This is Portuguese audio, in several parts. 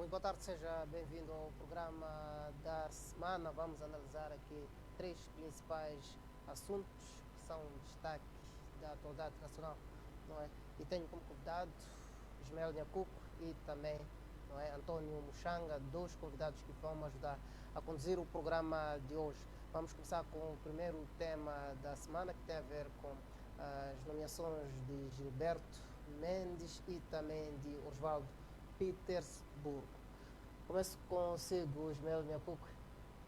Muito boa tarde, seja bem-vindo ao programa da semana. Vamos analisar aqui três principais assuntos que são destaque da atualidade nacional, não é? E tenho como convidado Ismael Nhacuco e também, não é, António Muxanga, dois convidados que vão me ajudar a conduzir o programa de hoje. Vamos começar com o primeiro tema da semana, que tem a ver com as nomeações de Gilberto Mendes e também de Oswaldo Petersburgo. Começo consigo, Ismael Nhacuco.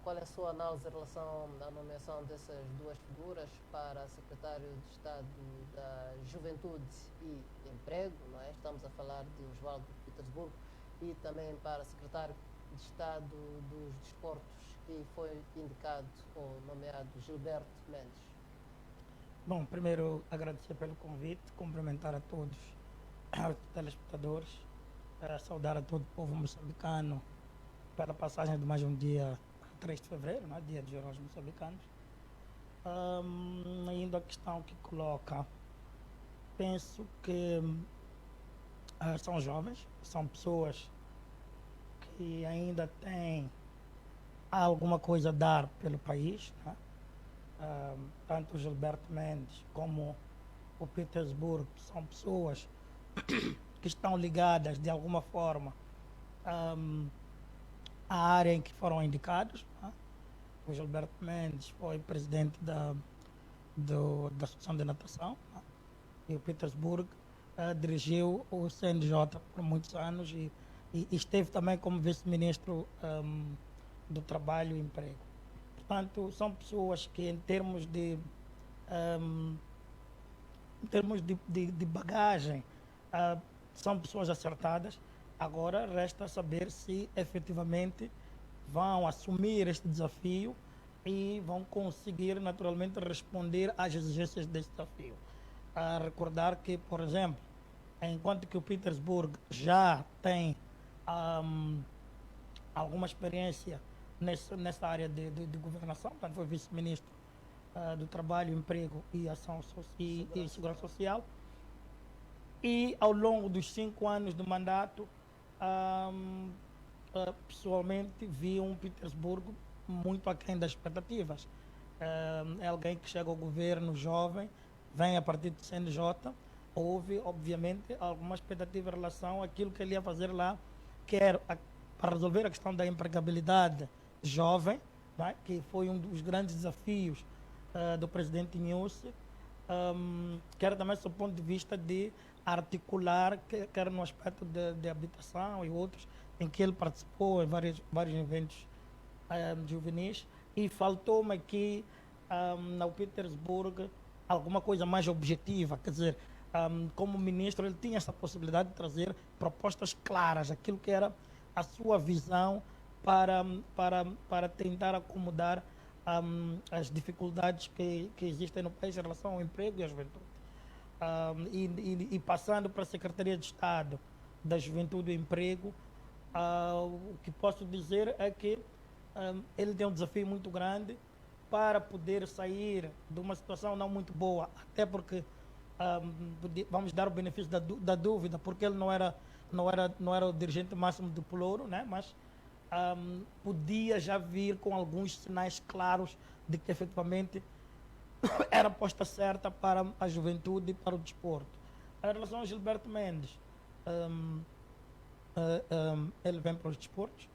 Qual é a sua análise em relação à nomeação dessas duas figuras para secretário de Estado da Juventude e Emprego, não é? Estamos a falar de Oswaldo Petersburgo, e também para secretário de Estado dos Desportos, que foi indicado ou nomeado Gilberto Mendes. Bom, primeiro agradecer pelo convite, cumprimentar a todos os telespectadores, saudar a todo o povo moçambicano pela passagem de mais um dia, 3 de fevereiro, né, dia dos heróis moçambicanos. Ainda a questão que coloca, penso que são jovens, são pessoas que ainda têm alguma coisa a dar pelo país, né? Tanto o Gilberto Mendes como o Petersburgo são pessoas que estão ligadas de alguma forma à área em que foram indicados, né? O Gilberto Mendes foi presidente da Associação de Natação, né? E o Petersburgo dirigiu o CNJ por muitos anos e esteve também como vice-ministro do Trabalho e Emprego. Portanto, são pessoas que em termos de bagagem, são pessoas acertadas. Agora resta saber se efetivamente vão assumir este desafio e vão conseguir naturalmente responder às exigências deste desafio. A recordar que, por exemplo, enquanto que o Petersburg já tem alguma experiência nessa área de governação, portanto foi vice-ministro do Trabalho, Emprego e Ação e Segurança Social. E ao longo dos 5 anos de mandato, pessoalmente vi um Petersburgo muito aquém das expectativas. É alguém que chega ao governo jovem, vem a partir do CNJ, houve obviamente alguma expectativa em relação àquilo que ele ia fazer lá, para resolver a questão da empregabilidade jovem, né, que foi um dos grandes desafios do presidente Nyusi, que era também do ponto de vista de articular, que era no aspecto de habitação e outros, em que ele participou em vários eventos juvenis, e faltou-me aqui no Petersburgo alguma coisa mais objetiva, quer dizer, como ministro ele tinha essa possibilidade de trazer propostas claras, aquilo que era a sua visão para tentar acomodar as dificuldades que existem no país em relação ao emprego e à juventude. E passando para a Secretaria de Estado da Juventude e Emprego, o que posso dizer é que ele tem um desafio muito grande para poder sair de uma situação não muito boa, até porque vamos dar o benefício da dúvida, porque ele não era o dirigente máximo do Pelouro, né? Mas podia já vir com alguns sinais claros de que efetivamente era a aposta certa para a juventude e para o desporto. Em relação ao Gilberto Mendes, ele vem para os desportos,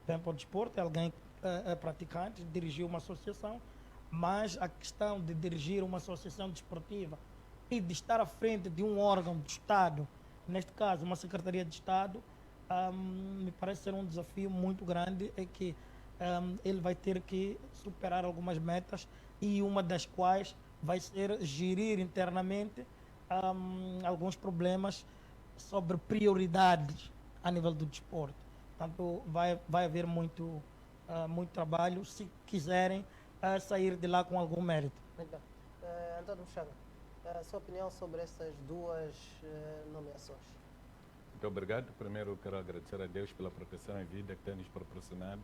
é alguém que é praticante, dirigiu uma associação, mas a questão de dirigir uma associação desportiva e de estar à frente de um órgão do Estado, neste caso uma Secretaria de Estado, me parece ser um desafio muito grande, é que ele vai ter que superar algumas metas, e uma das quais vai ser gerir internamente alguns problemas sobre prioridades a nível do desporto. Portanto, vai haver muito trabalho se quiserem sair de lá com algum mérito. Muito bem. António Muxanga, a sua opinião sobre essas duas nomeações? Muito obrigado. Primeiro, quero agradecer a Deus pela proteção e vida que tem nos proporcionado.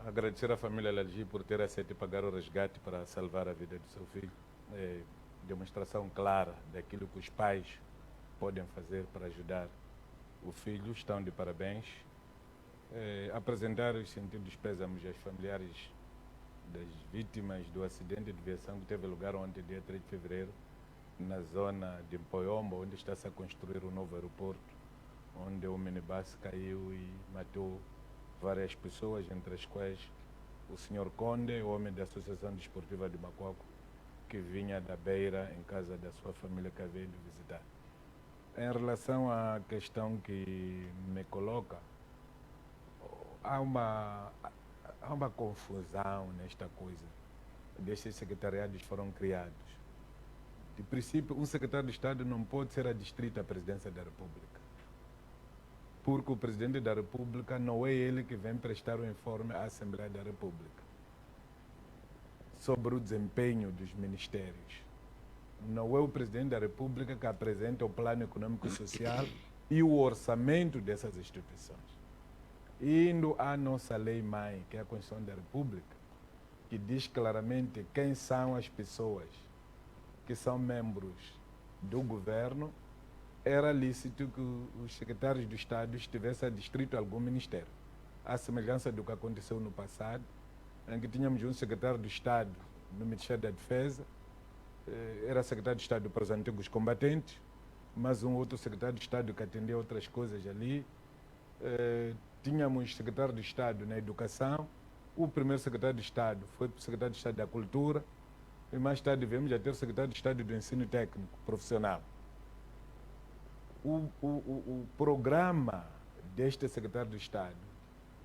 Agradecer à família Lalgi por ter aceito pagar o resgate para salvar a vida do seu filho. É demonstração clara daquilo que os pais podem fazer para ajudar o filho, estão de parabéns. Apresentar os sentidos pésamos aos familiares das vítimas do acidente de viação que teve lugar ontem, dia 3 de fevereiro, na zona de Mpoyombo, onde está-se a construir um novo aeroporto, onde o minibus caiu e matou várias pessoas, entre as quais o senhor Conde, o homem da Associação Desportiva de Macoco, que vinha da Beira em casa da sua família que veio de visitar. Em relação à questão que me coloca, há uma confusão nesta coisa. Destes secretariados foram criados. De princípio, um secretário de Estado não pode ser adstrito à presidência da República, porque o presidente da República não é ele que vem prestar o informe à Assembleia da República sobre o desempenho dos ministérios. Não é o presidente da República que apresenta o plano econômico e social e o orçamento dessas instituições. Indo à nossa lei-mãe, que é a Constituição da República, que diz claramente quem são as pessoas que são membros do governo, era lícito que os secretários do Estado estivessem adstritos a algum ministério. À semelhança do que aconteceu no passado, em que tínhamos um secretário do Estado no Ministério da Defesa, era secretário de Estado para os antigos combatentes, mas um outro secretário de Estado que atendia outras coisas ali. Tínhamos secretário de Estado na Educação, o primeiro secretário de Estado foi o secretário de Estado da Cultura, e mais tarde viemos a ter o secretário de Estado do Ensino Técnico Profissional. O programa deste secretário de Estado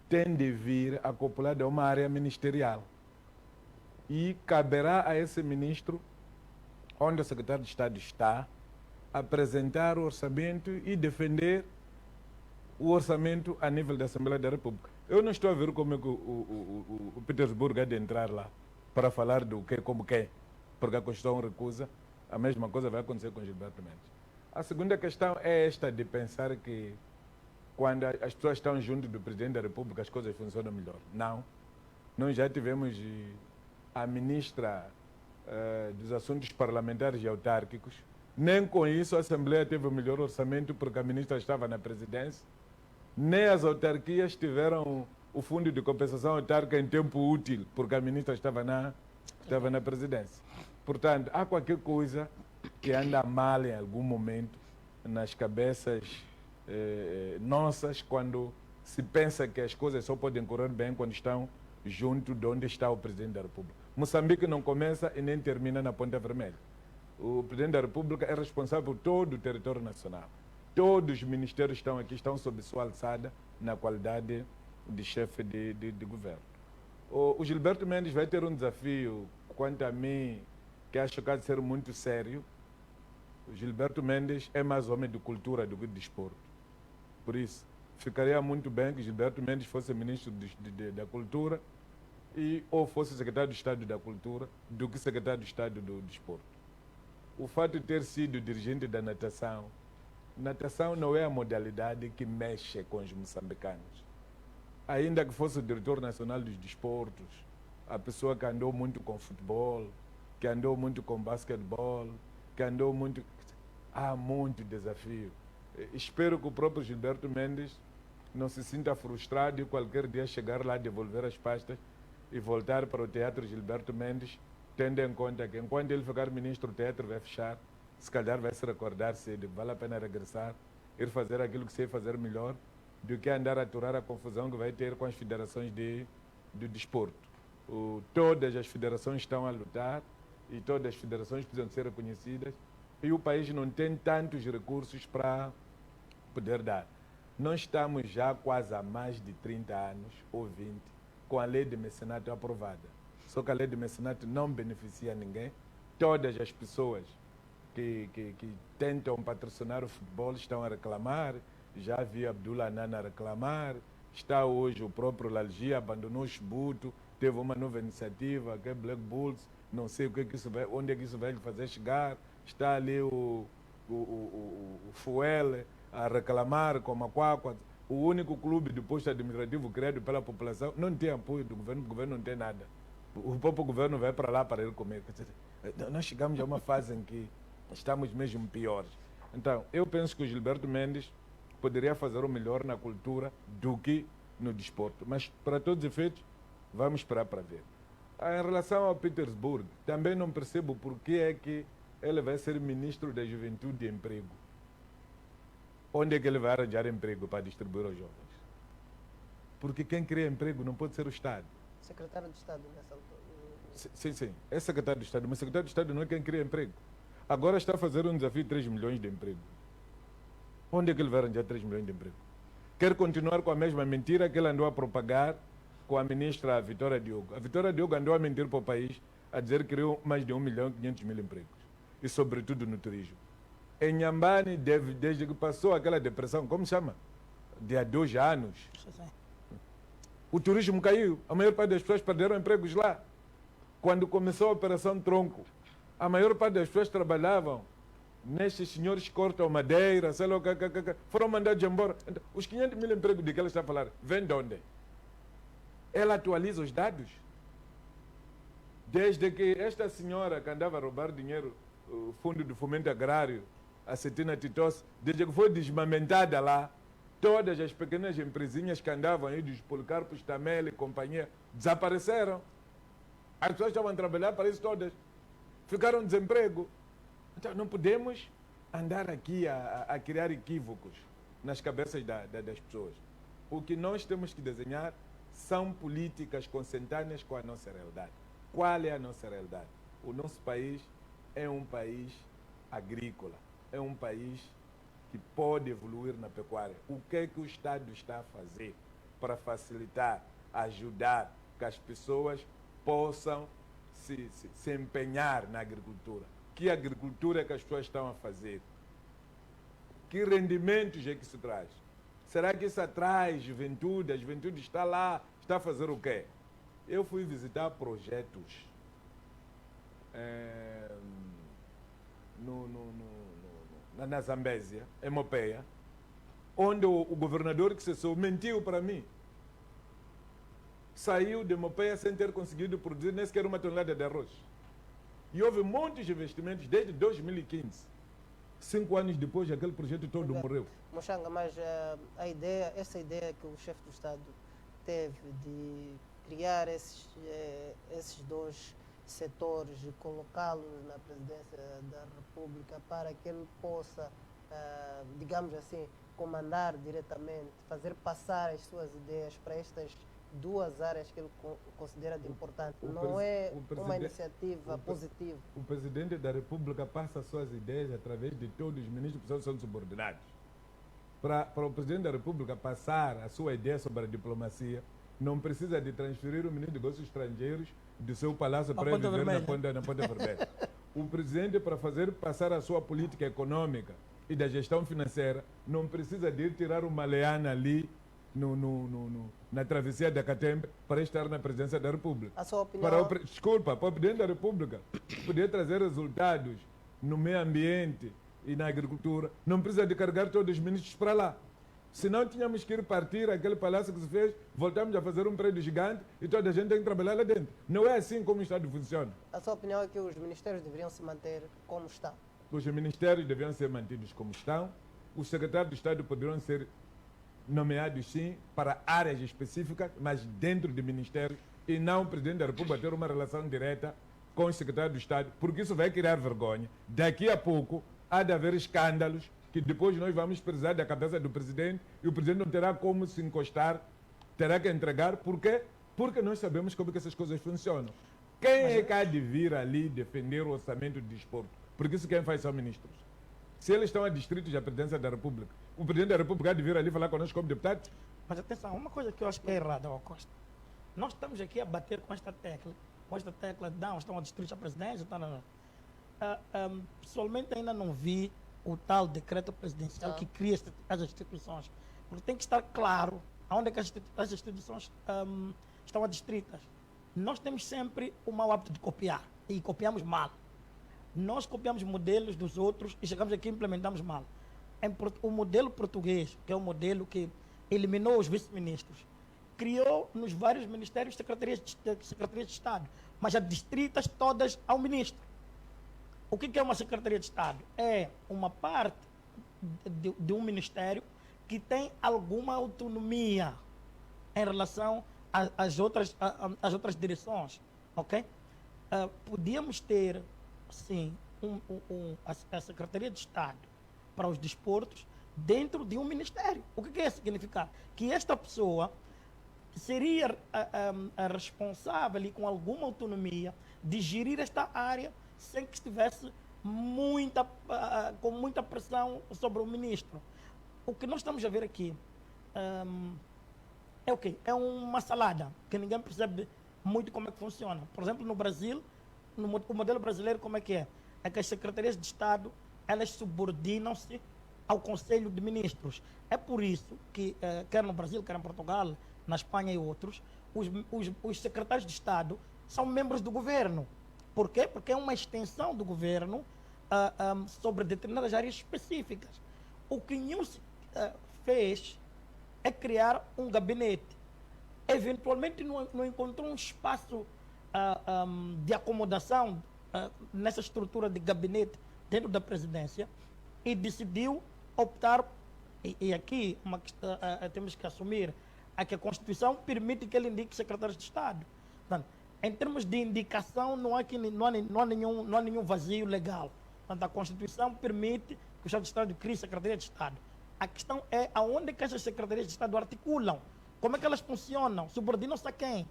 tem de vir acoplado a uma área ministerial. E caberá a esse ministro, onde o secretário de Estado está, apresentar o orçamento e defender o orçamento a nível da Assembleia da República. Eu não estou a ver como é que o Petersburgo há de entrar lá para falar do que como quem, porque a Constituição recusa. A mesma coisa vai acontecer com Gilberto Mendes. A segunda questão é esta de pensar que quando as pessoas estão junto do Presidente da República as coisas funcionam melhor. Não. Nós já tivemos a ministra dos Assuntos Parlamentares e Autárquicos. Nem com isso a Assembleia teve o melhor orçamento porque a ministra estava na presidência. Nem as autarquias tiveram o fundo de compensação autárquica em tempo útil porque a ministra estava na presidência. Portanto, há qualquer coisa que anda mal em algum momento nas cabeças nossas quando se pensa que as coisas só podem correr bem quando estão junto de onde está o Presidente da República. Moçambique não começa e nem termina na Ponta Vermelha. O Presidente da República é responsável por todo o território nacional. Todos os ministérios estão aqui, estão sob sua alçada na qualidade de chefe de governo. O Gilberto Mendes vai ter um desafio, quanto a mim, que acho que há de ser muito sério. O Gilberto Mendes é mais homem de cultura do que de desporto. Por isso, ficaria muito bem que Gilberto Mendes fosse ministro da Cultura ou fosse secretário de Estado da Cultura do que secretário de Estado do Desporto. O fato de ter sido dirigente da natação não é a modalidade que mexe com os moçambicanos. Ainda que fosse o diretor nacional dos desportos, a pessoa que andou muito com futebol, que andou muito com basquetebol, que andou muito... Há muito desafio. Espero que o próprio Gilberto Mendes não se sinta frustrado e qualquer dia chegar lá, devolver as pastas e voltar para o Teatro Gilberto Mendes, tendo em conta que enquanto ele ficar ministro o teatro vai fechar, se calhar vai se recordar se vale a pena regressar, ir fazer aquilo que sei fazer melhor, do que andar a aturar a confusão que vai ter com as federações do desporto. Todas as federações estão a lutar e todas as federações precisam ser reconhecidas e o país não tem tantos recursos para poder dar. Nós estamos já quase há mais de 30 anos ou 20 com a lei de mecenato aprovada. Só que a lei de mecenato não beneficia ninguém. Todas as pessoas que tentam patrocinar o futebol estão a reclamar. Já vi Abdullah Nana reclamar. Está hoje o próprio Lalgia, abandonou o Chibuto, teve uma nova iniciativa, que é Black Bulls, não sei onde é que isso vai lhe fazer chegar. Está ali o Fuele a reclamar com a Macuacua. O único clube de posto administrativo criado pela população não tem apoio do governo, o governo não tem nada. O próprio governo vai para lá para ir comer. Nós chegamos a uma fase em que estamos mesmo piores. Então, eu penso que o Gilberto Mendes poderia fazer o melhor na cultura do que no desporto. Mas, para todos os efeitos, vamos esperar para ver. Em relação ao Petersburg, também não percebo por que é que ele vai ser ministro da Juventude e Emprego. Onde é que ele vai arranjar emprego para distribuir aos jovens? Porque quem cria emprego não pode ser o Estado. Secretário de Estado nessa altura. Sim. É secretário de Estado, mas secretário de Estado não é quem cria emprego. Agora está a fazer um desafio de 3 milhões de emprego. Onde é que ele vai arranjar 3 milhões de emprego? Quer continuar com a mesma mentira que ele andou a propagar com a ministra Vitória Diogo. A Vitória Diogo andou a mentir para o país, a dizer que criou mais de 1.500.000 empregos. E sobretudo no turismo. Em Nhambane, desde que passou aquela depressão, como chama? De há 2 anos. O turismo caiu. A maior parte das pessoas perderam empregos lá. Quando começou a Operação Tronco, a maior parte das pessoas trabalhavam nestes senhores que cortam madeira, sei lá, foram mandados embora. Então, os 500.000 empregos de que ela está a falar, vêm de onde? Ela atualiza os dados. Desde que esta senhora que andava a roubar dinheiro, o Fundo de Fomento Agrário, a Cetina Titos, desde que foi desmamentada lá, todas as pequenas empresinhas que andavam aí, dos Policarpos, Tamel e companhia, desapareceram. As pessoas estavam a trabalhar para isso todas. Ficaram em desemprego. Então, não podemos andar aqui a criar equívocos nas cabeças das pessoas. O que nós temos que desenhar são políticas consentâneas com a nossa realidade. Qual é a nossa realidade? O nosso país é um país agrícola. É um país que pode evoluir na pecuária. O que é que o Estado está a fazer para facilitar, ajudar que as pessoas possam se empenhar na agricultura? Que agricultura é que as pessoas estão a fazer? Que rendimentos é que isso traz? Será que isso atrai juventude? A juventude está lá, está a fazer o quê? Eu fui visitar projetos na Zambésia, em Mopeia, onde o governador que cessou mentiu para mim. Saiu de Mopeia sem ter conseguido produzir nem sequer uma tonelada de arroz. E houve muitos investimentos desde 2015. 5 anos depois, aquele projeto todo morreu. Mochanga, mas essa ideia que o chefe do Estado teve de criar esses 2 setores e colocá-los na presidência da República para que ele possa, digamos assim, comandar diretamente, fazer passar as suas ideias para estas 2 áreas que ele considera de importante. Não é uma iniciativa positiva. O presidente da República passa as suas ideias através de todos os ministros que são subordinados. Para o presidente da República passar a sua ideia sobre a diplomacia, não precisa de transferir o ministro de Negócios Estrangeiros do seu palácio para viver na Ponta Vermelha. O presidente, para fazer passar a sua política econômica e da gestão financeira, não precisa de ir tirar uma leana ali na travessia da Catembe para estar na presidência da República. A sua opinião? Desculpa, para o presidente da República poder trazer resultados no meio ambiente e na agricultura, não precisa de carregar todos os ministros para lá. Senão tínhamos que ir partir aquele palácio que se fez, voltamos a fazer um prédio gigante e toda a gente tem que trabalhar lá dentro. Não é assim como o Estado funciona. A sua opinião é que os ministérios deveriam se manter como estão? Os ministérios deveriam ser mantidos como estão. Os secretários de Estado poderiam ser nomeados, sim, para áreas específicas, mas dentro de ministérios, e não o presidente da República ter uma relação direta com os secretários de Estado, porque isso vai criar vergonha. Daqui a pouco há de haver escândalos que depois nós vamos precisar da cabeça do presidente e o presidente não terá como se encostar, terá que entregar. Por quê? Porque nós sabemos como que essas coisas funcionam. Quem é que há de vir ali defender o orçamento de desporto? Porque isso quem faz são ministros. Se eles estão a distritos da presidência da República, o presidente da República há de vir ali falar conosco como deputados? Mas atenção, uma coisa que eu acho que é errada, Costa. Nós estamos aqui a bater com esta tecla. Não, estão a distritos da presidência. Pessoalmente ainda não vi o tal decreto presidencial que cria as instituições. Porque tem que estar claro aonde é que as instituições estão adstritas. Nós temos sempre o mau hábito de copiar, e copiamos mal. Nós copiamos modelos dos outros e chegamos aqui e implementamos mal. O modelo português, que é o modelo que eliminou os vice-ministros, criou nos vários ministérios secretarias de Estado, mas adstritas todas ao ministro. O que é uma secretaria de Estado? É uma parte de um ministério que tem alguma autonomia em relação às outras direções, ok? Podíamos ter, sim, a Secretaria de Estado para os Desportos dentro de um ministério. O que é significar? Que esta pessoa seria a responsável e com alguma autonomia de gerir esta área sem que estivesse com muita pressão sobre o ministro. O que nós estamos a ver aqui é o quê? É uma salada que ninguém percebe muito como é que funciona. Por exemplo, no Brasil, o modelo brasileiro como é que é? É que as secretarias de Estado, elas subordinam-se ao Conselho de Ministros. É por isso que, quer no Brasil, quer em Portugal, na Espanha e outros, os secretários de Estado são membros do governo. Por quê? Porque é uma extensão do governo sobre determinadas áreas específicas. O que News fez é criar um gabinete. Eventualmente não encontrou um espaço de acomodação nessa estrutura de gabinete dentro da presidência e decidiu optar, e aqui temos que assumir, é que a Constituição permite que ele indique secretários de Estado. Portanto, em termos de indicação, não há nenhum vazio legal. Portanto, a Constituição permite que o Estado de Estado crie Secretaria de Estado. A questão é aonde que essas Secretarias de Estado articulam, como é que elas funcionam, subordinam-se a quem?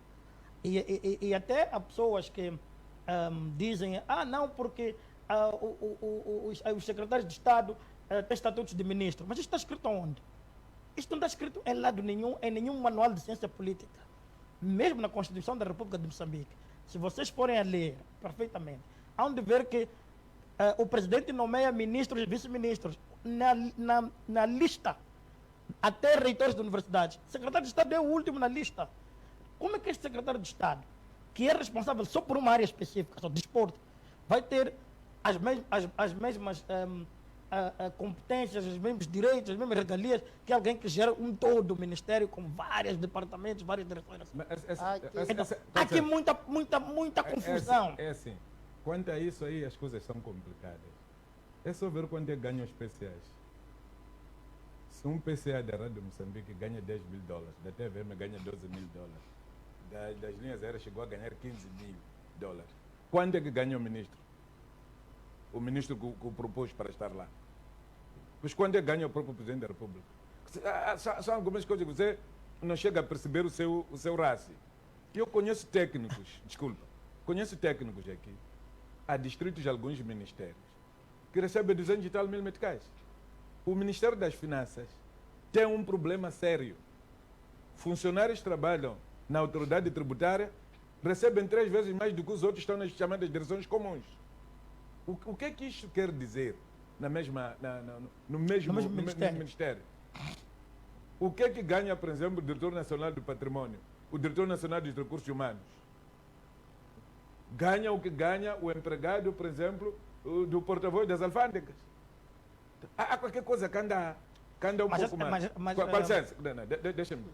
E até há pessoas que dizem, não, porque os secretários de Estado têm estatutos de ministro. Mas isto está escrito onde? Isto não está escrito em lado nenhum, em nenhum manual de ciência política. Mesmo na Constituição da República de Moçambique. Se vocês forem a ler perfeitamente, há de ver que o presidente nomeia ministros e vice-ministros na lista, até reitores de universidades. O secretário de Estado é o último na lista. Como é que este secretário de Estado, que é responsável só por uma área específica, só desporto, vai ter as mesmas competências, os mesmos direitos, as mesmas regalias que alguém que gera um todo ministério com vários departamentos, várias direções? Há aqui muita confusão. É assim, quanto a isso aí as coisas são complicadas. É só ver quanto é que ganham os PCAs. Se um PCA da Rádio Moçambique ganha $10 mil, da TVM ganha $12 mil, das linhas aéreas chegou a ganhar $15 mil. Quanto é que ganha o ministro? O ministro que o propôs para estar lá. Pois quanto é que ganha o próprio Presidente da República? São algumas coisas que você não chega a perceber o seu rácio. Eu conheço técnicos, conheço técnicos aqui, há distritos de alguns ministérios, que recebem 200 e tal mil meticais. O Ministério das Finanças tem um problema sério. Funcionários que trabalham na autoridade tributária recebem 3 vezes mais do que os outros estão nas chamadas direções comuns. O que é que isto quer dizer no mesmo ministério? O que é que ganha, por exemplo, o Diretor Nacional do Património, o Diretor Nacional dos Recursos Humanos? Ganha o que ganha o empregado, por exemplo, do porta-voz das alfândegas. Há qualquer coisa que anda um pouco mais. Com licença, deixa-me.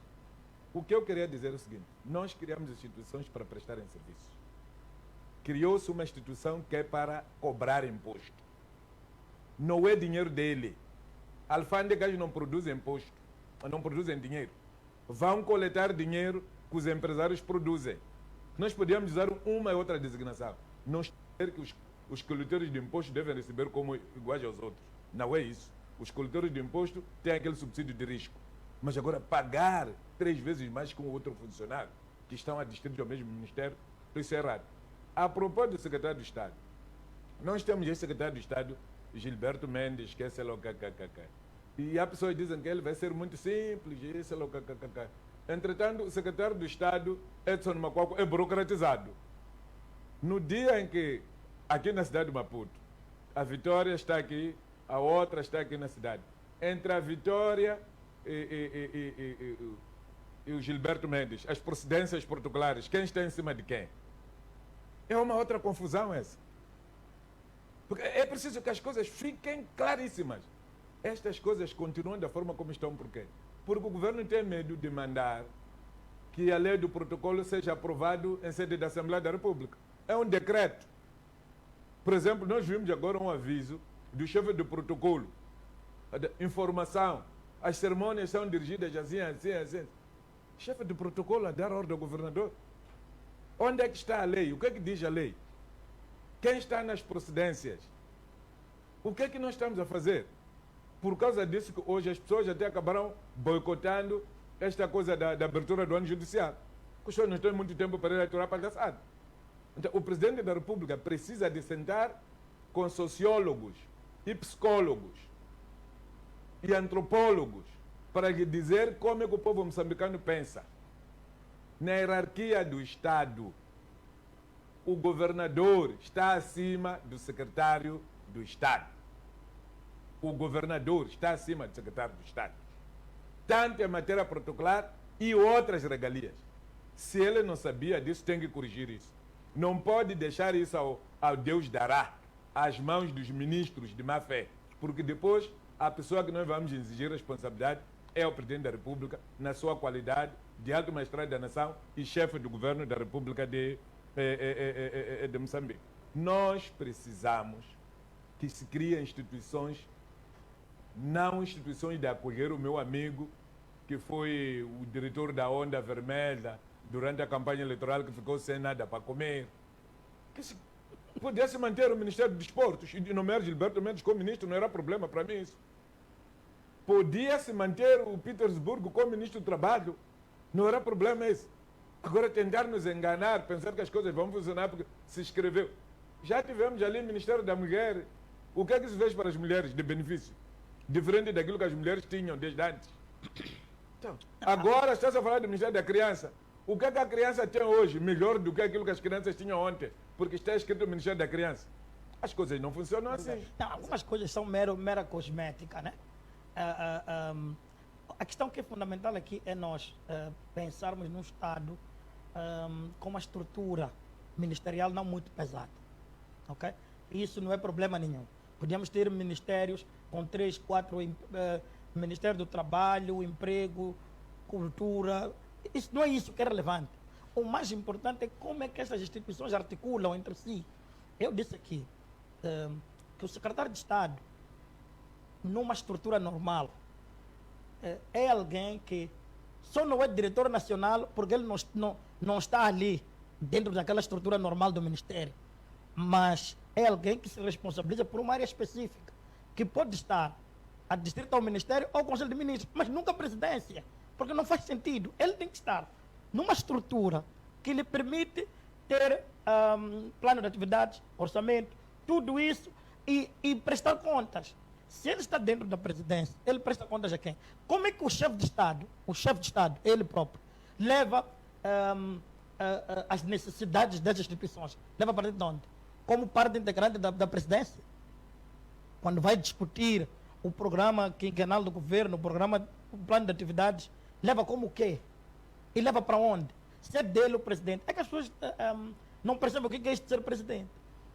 O que eu queria dizer é o seguinte: nós criamos instituições para prestarem serviços. Criou-se uma instituição que é para cobrar imposto. Não é dinheiro dele. Alfândegas não produzem imposto, não produzem dinheiro. Vão coletar dinheiro que os empresários produzem. Nós podíamos usar uma ou outra designação. Não dizer que os coletores de imposto devem receber como iguais aos outros. Não é isso. Os coletores de imposto têm aquele subsídio de risco. Mas agora pagar 3 vezes mais que um outro funcionário que estão adstritos ao mesmo ministério, isso é errado. A propósito do secretário de Estado, nós temos esse secretário de Estado, Gilberto Mendes, que é CLOKKK. E há pessoas que dizem que ele vai ser muito simples, esse CLOKKK. Entretanto, o secretário de Estado, Edson Macuaco, é burocratizado. No dia em que, aqui na cidade de Maputo, a Vitória está aqui, a outra está aqui na cidade. Entre a Vitória e o Gilberto Mendes, as procedências particulares, quem está em cima de quem? É uma outra confusão essa. Porque é preciso que as coisas fiquem claríssimas. Estas coisas continuam da forma como estão, por quê? Porque o governo tem medo de mandar que a lei do protocolo seja aprovado em sede da Assembleia da República. É um decreto. Por exemplo, nós vimos agora um aviso do chefe do protocolo, informação as cerimônias são dirigidas assim, assim, assim. Chefe de protocolo a dar ordem ao governador. Onde é que está a lei? O que é que diz a lei? Quem está nas procedências? O que é que nós estamos a fazer? Por causa disso que hoje as pessoas até acabaram boicotando esta coisa da abertura do ano judicial. Os senhores não têm muito tempo para ir aturar palhaçada. Então, o presidente da República precisa de sentar com sociólogos e psicólogos e antropólogos para lhe dizer como é que o povo moçambicano pensa. Na hierarquia do Estado, o governador está acima do secretário do Estado. O governador está acima do secretário do Estado. Tanto em matéria protocolar e outras regalias. Se ele não sabia disso, tem que corrigir isso. Não pode deixar isso ao Deus dará, às mãos dos ministros de má fé, porque depois a pessoa que nós vamos exigir responsabilidade é o Presidente da República, na sua qualidade de alto magistrado da nação e chefe do governo da República de Moçambique. Nós precisamos que se criem instituições, não instituições de acolher o meu amigo, que foi o diretor da Onda Vermelha durante a campanha eleitoral, que ficou sem nada para comer. Que se pudesse manter o Ministério dos Desportos e nomear Gilberto Mendes como ministro, não era problema para mim isso. Podia-se manter o Petersburgo como ministro do Trabalho, não era problema isso. Agora tentar nos enganar, pensar que as coisas vão funcionar porque se escreveu. Já tivemos ali o Ministério da Mulher. O que é que se fez para as mulheres de benefício? Diferente daquilo que as mulheres tinham desde antes. Então, agora está-se a falar do Ministério da Criança. O que é que a criança tem hoje melhor do que aquilo que as crianças tinham ontem? Porque está escrito no Ministério da Criança. As coisas não funcionam assim. Não, algumas coisas são mera cosmética, né? A questão que é fundamental aqui é nós pensarmos num Estado com uma estrutura ministerial não muito pesada. Okay? Isso não é problema nenhum. Podíamos ter ministérios com 3, 4, Ministério do Trabalho, Emprego, Cultura. Isso, não é isso que é relevante. O mais importante é como é que essas instituições articulam entre si. Eu disse aqui que o secretário de Estado, numa estrutura normal, é alguém que só não é diretor nacional porque ele não está ali dentro daquela estrutura normal do Ministério. Mas é alguém que se responsabiliza por uma área específica, que pode estar adstrito ao Ministério ou ao Conselho de Ministros, mas nunca a presidência, porque não faz sentido. Ele tem que estar numa estrutura que lhe permite ter plano de atividades, orçamento, tudo isso e prestar contas. Se ele está dentro da presidência, ele presta contas a quem? Como é que o chefe de Estado, ele próprio, leva as necessidades das instituições? Leva para dentro de onde? Como parte integrante da presidência? Quando vai discutir o programa quinquenal do governo, o plano de atividades, leva como o quê? E leva para onde? Se é dele o presidente. É que as pessoas não percebem o que é isso de ser presidente.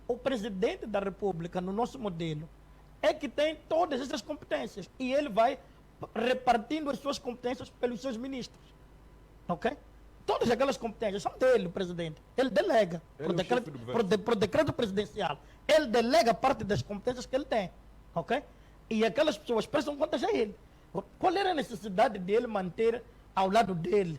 O presidente da República, no nosso modelo, é que tem todas essas competências. E ele vai repartindo as suas competências pelos seus ministros. Ok? Todas aquelas competências são dele, o presidente. Ele delega, por decreto presidencial. Ele delega parte das competências que ele tem. Ok? E aquelas pessoas prestam contas a ele. Qual era a necessidade dele manter ao lado dele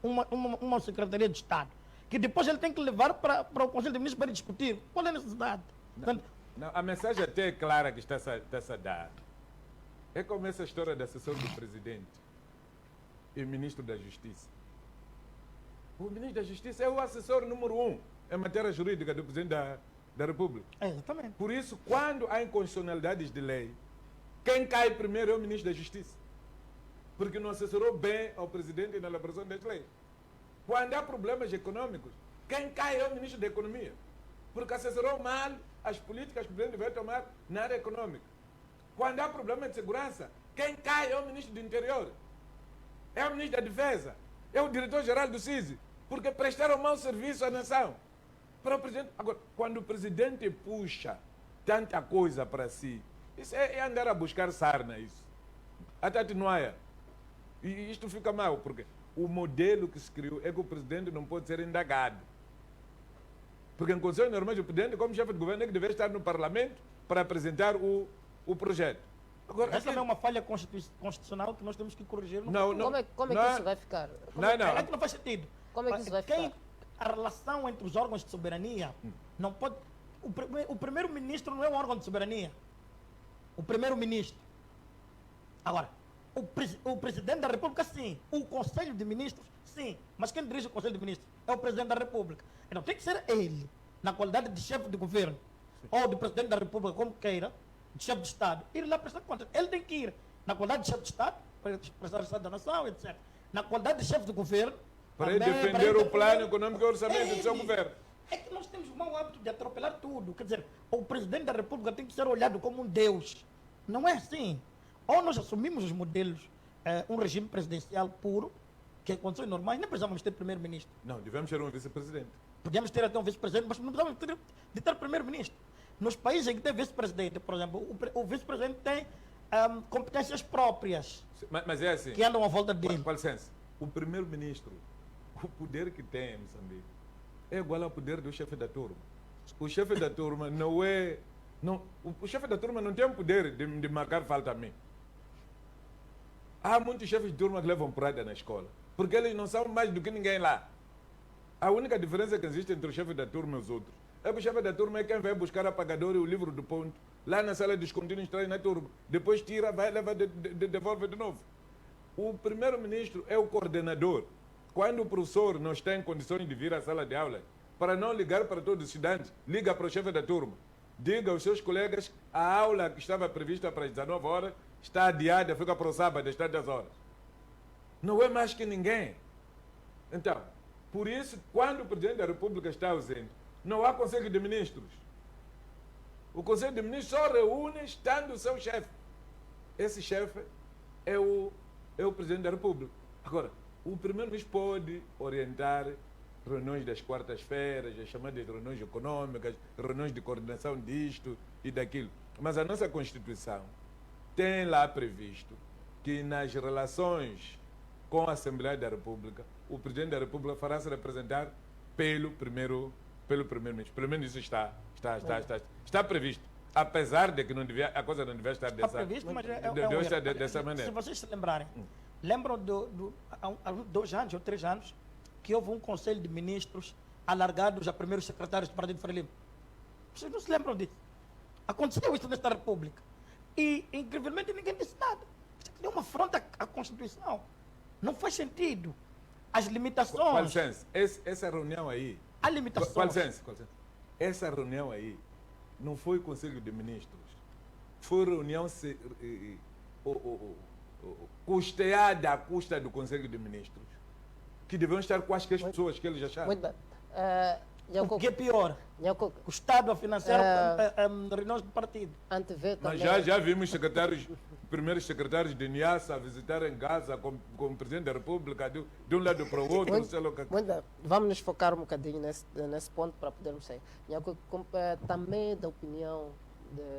uma Secretaria de Estado? Que depois ele tem que levar para o Conselho de Ministros para discutir. Qual é a necessidade? Portanto, não, a mensagem até é clara que está a dar. É como essa história do assessor do presidente e ministro da Justiça. O ministro da Justiça é o assessor número 1 em matéria jurídica do presidente da República. Exatamente. Por isso, quando há inconstitucionalidades de lei, quem cai primeiro é o ministro da Justiça. Porque não assessorou bem ao presidente na elaboração das leis. Quando há problemas econômicos, quem cai é o ministro da Economia. Porque assessorou mal as políticas que o presidente vai tomar na área econômica. Quando há problema de segurança, quem cai é o ministro do Interior. É o ministro da Defesa. É o diretor-geral do CISI. Porque prestaram mau serviço à nação. Para o presidente. Agora, quando o presidente puxa tanta coisa para si, isso é andar a buscar sarna, isso. Até Tinoaia. E isto fica mal, porque o modelo que se criou é que o presidente não pode ser indagado. Porque em condições normais, o presidente, como chefe de governo, é que deve estar no parlamento para apresentar o projeto. Agora, Essa não é uma falha constitucional que nós temos que corrigir. Não, não, Como é não que é- isso vai ficar? Não, É não. que não faz sentido. Como é que isso vai Quem- ficar? A relação entre os órgãos de soberania não pode. O primeiro-ministro não é um órgão de soberania. O primeiro-ministro. Agora, o presidente da República, sim. O Conselho de Ministros, sim. Mas quem dirige o Conselho de Ministros é o presidente da República. Então tem que ser ele, na qualidade de chefe de governo, ou de presidente da República, como queira, de chefe de Estado, ir lá prestar contas. Ele tem que ir, na qualidade de chefe de Estado, para prestar o Estado da Nação, etc. Na qualidade de chefe de governo, Para também, defender para o plano econômico e orçamento do seu Ele. governo. É que nós temos o mau hábito de atropelar tudo. Quer dizer, o presidente da República tem que ser olhado como um Deus. Não é assim. Ou nós assumimos os modelos, um regime presidencial puro, que em condições normais, nem precisávamos ter primeiro-ministro. Não, devemos ter um vice-presidente. Podíamos ter até um vice-presidente, mas não precisávamos de ter primeiro-ministro. Nos países em que tem vice-presidente, por exemplo, o vice-presidente tem competências próprias Mas é assim. que andam à volta dele. Com licença. O primeiro-ministro, o poder que tem em Moçambique é igual ao poder do chefe da turma. O chefe da turma não é. Não, o chefe da turma não tem o poder de marcar falta a mim. Há muitos chefes de turma que levam porrada na escola, porque eles não são mais do que ninguém lá. A única diferença que existe entre o chefe da turma e os outros é que o chefe da turma é quem vai buscar a apagador e o livro do ponto lá na sala dos contínuos, traz na turma. Depois tira, vai, leva, devolve de novo. O primeiro-ministro é o coordenador. Quando o professor não está em condições de vir à sala de aula, para não ligar para todos os estudantes, liga para o chefe da turma. Diga aos seus colegas a aula que estava prevista para as 19 horas está adiada, fica para o sábado, às 3 horas. Não é mais que ninguém. Então, por isso, quando o presidente da República está ausente, não há Conselho de Ministros. O Conselho de Ministros só reúne estando o seu chefe. Esse chefe é o presidente da República. Agora, o primeiro-ministro pode orientar reuniões das quartas-feiras, as chamadas reuniões econômicas, reuniões de coordenação disto e daquilo. Mas a nossa Constituição tem lá previsto que nas relações com a Assembleia da República, o Presidente da República fará se representar pelo primeiro-ministro. Pelo menos isso está previsto. Apesar de que não devia, a coisa não devia estar Está previsto, mas é devia um estar erro. dessa maneira. Se vocês se lembrarem, lembram há 2 anos ou 3 anos que houve um Conselho de Ministros alargados a primeiros secretários do Partido Frelimo? Vocês não se lembram disso? Aconteceu isso nesta República. E, incrivelmente, ninguém disse nada. Isso aqui é uma afronta à Constituição. Não faz sentido. As limitações... Com licença, essa reunião aí... Há limitações. Com licença. Essa reunião aí não foi Conselho de Ministros. Foi reunião custeada à custa do Conselho de Ministros. Que deviam estar com as pessoas que eles acharam. Muito bem. O que é pior? O Estado a financiar reuniões do partido. Antevê também. Mas já vimos primeiros secretários de Niassa a visitarem Gaza com o Presidente da República, de um lado para o outro. Muito, sei lá o que. muito bem. Vamos nos focar um bocadinho nesse ponto para podermos sair. Também da opinião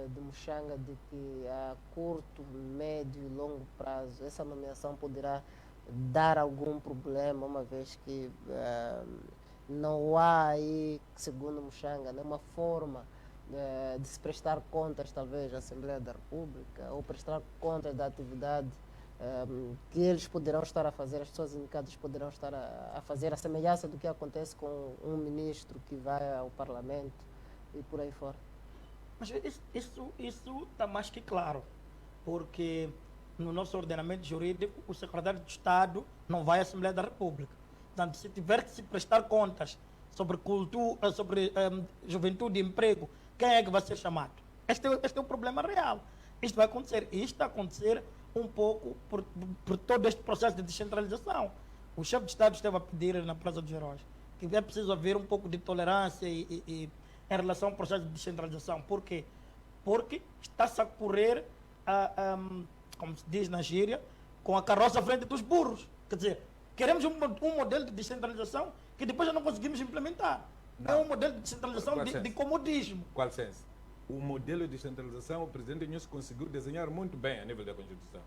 de Muxanga de que a curto, médio e longo prazo essa nomeação poderá dar algum problema, uma vez que não há aí, segundo Muxanga, uma forma de se prestar contas, talvez, à Assembleia da República, ou prestar contas da atividade que eles poderão estar a fazer, as pessoas indicadas poderão estar a fazer, a semelhança do que acontece com um ministro que vai ao Parlamento e por aí fora. Mas isso está mais que claro, porque no nosso ordenamento jurídico, o secretário de Estado não vai à Assembleia da República. Portanto, se tiver que se prestar contas sobre cultura, sobre juventude e emprego, quem é que vai ser chamado? Este é o problema real. Isto vai acontecer. E isto está a acontecer um pouco por todo este processo de descentralização. O chefe de Estado esteve a pedir na Praça dos Heróis que é preciso haver um pouco de tolerância em relação ao processo de descentralização. Por quê? Porque está-se a correr, como se diz na gíria, com a carroça à frente dos burros. Quer dizer, queremos um modelo de descentralização que depois já não conseguimos implementar. Não. É um modelo de descentralização de comodismo. Com licença. O modelo de descentralização, o presidente Inhosso conseguiu desenhar muito bem a nível da Constituição.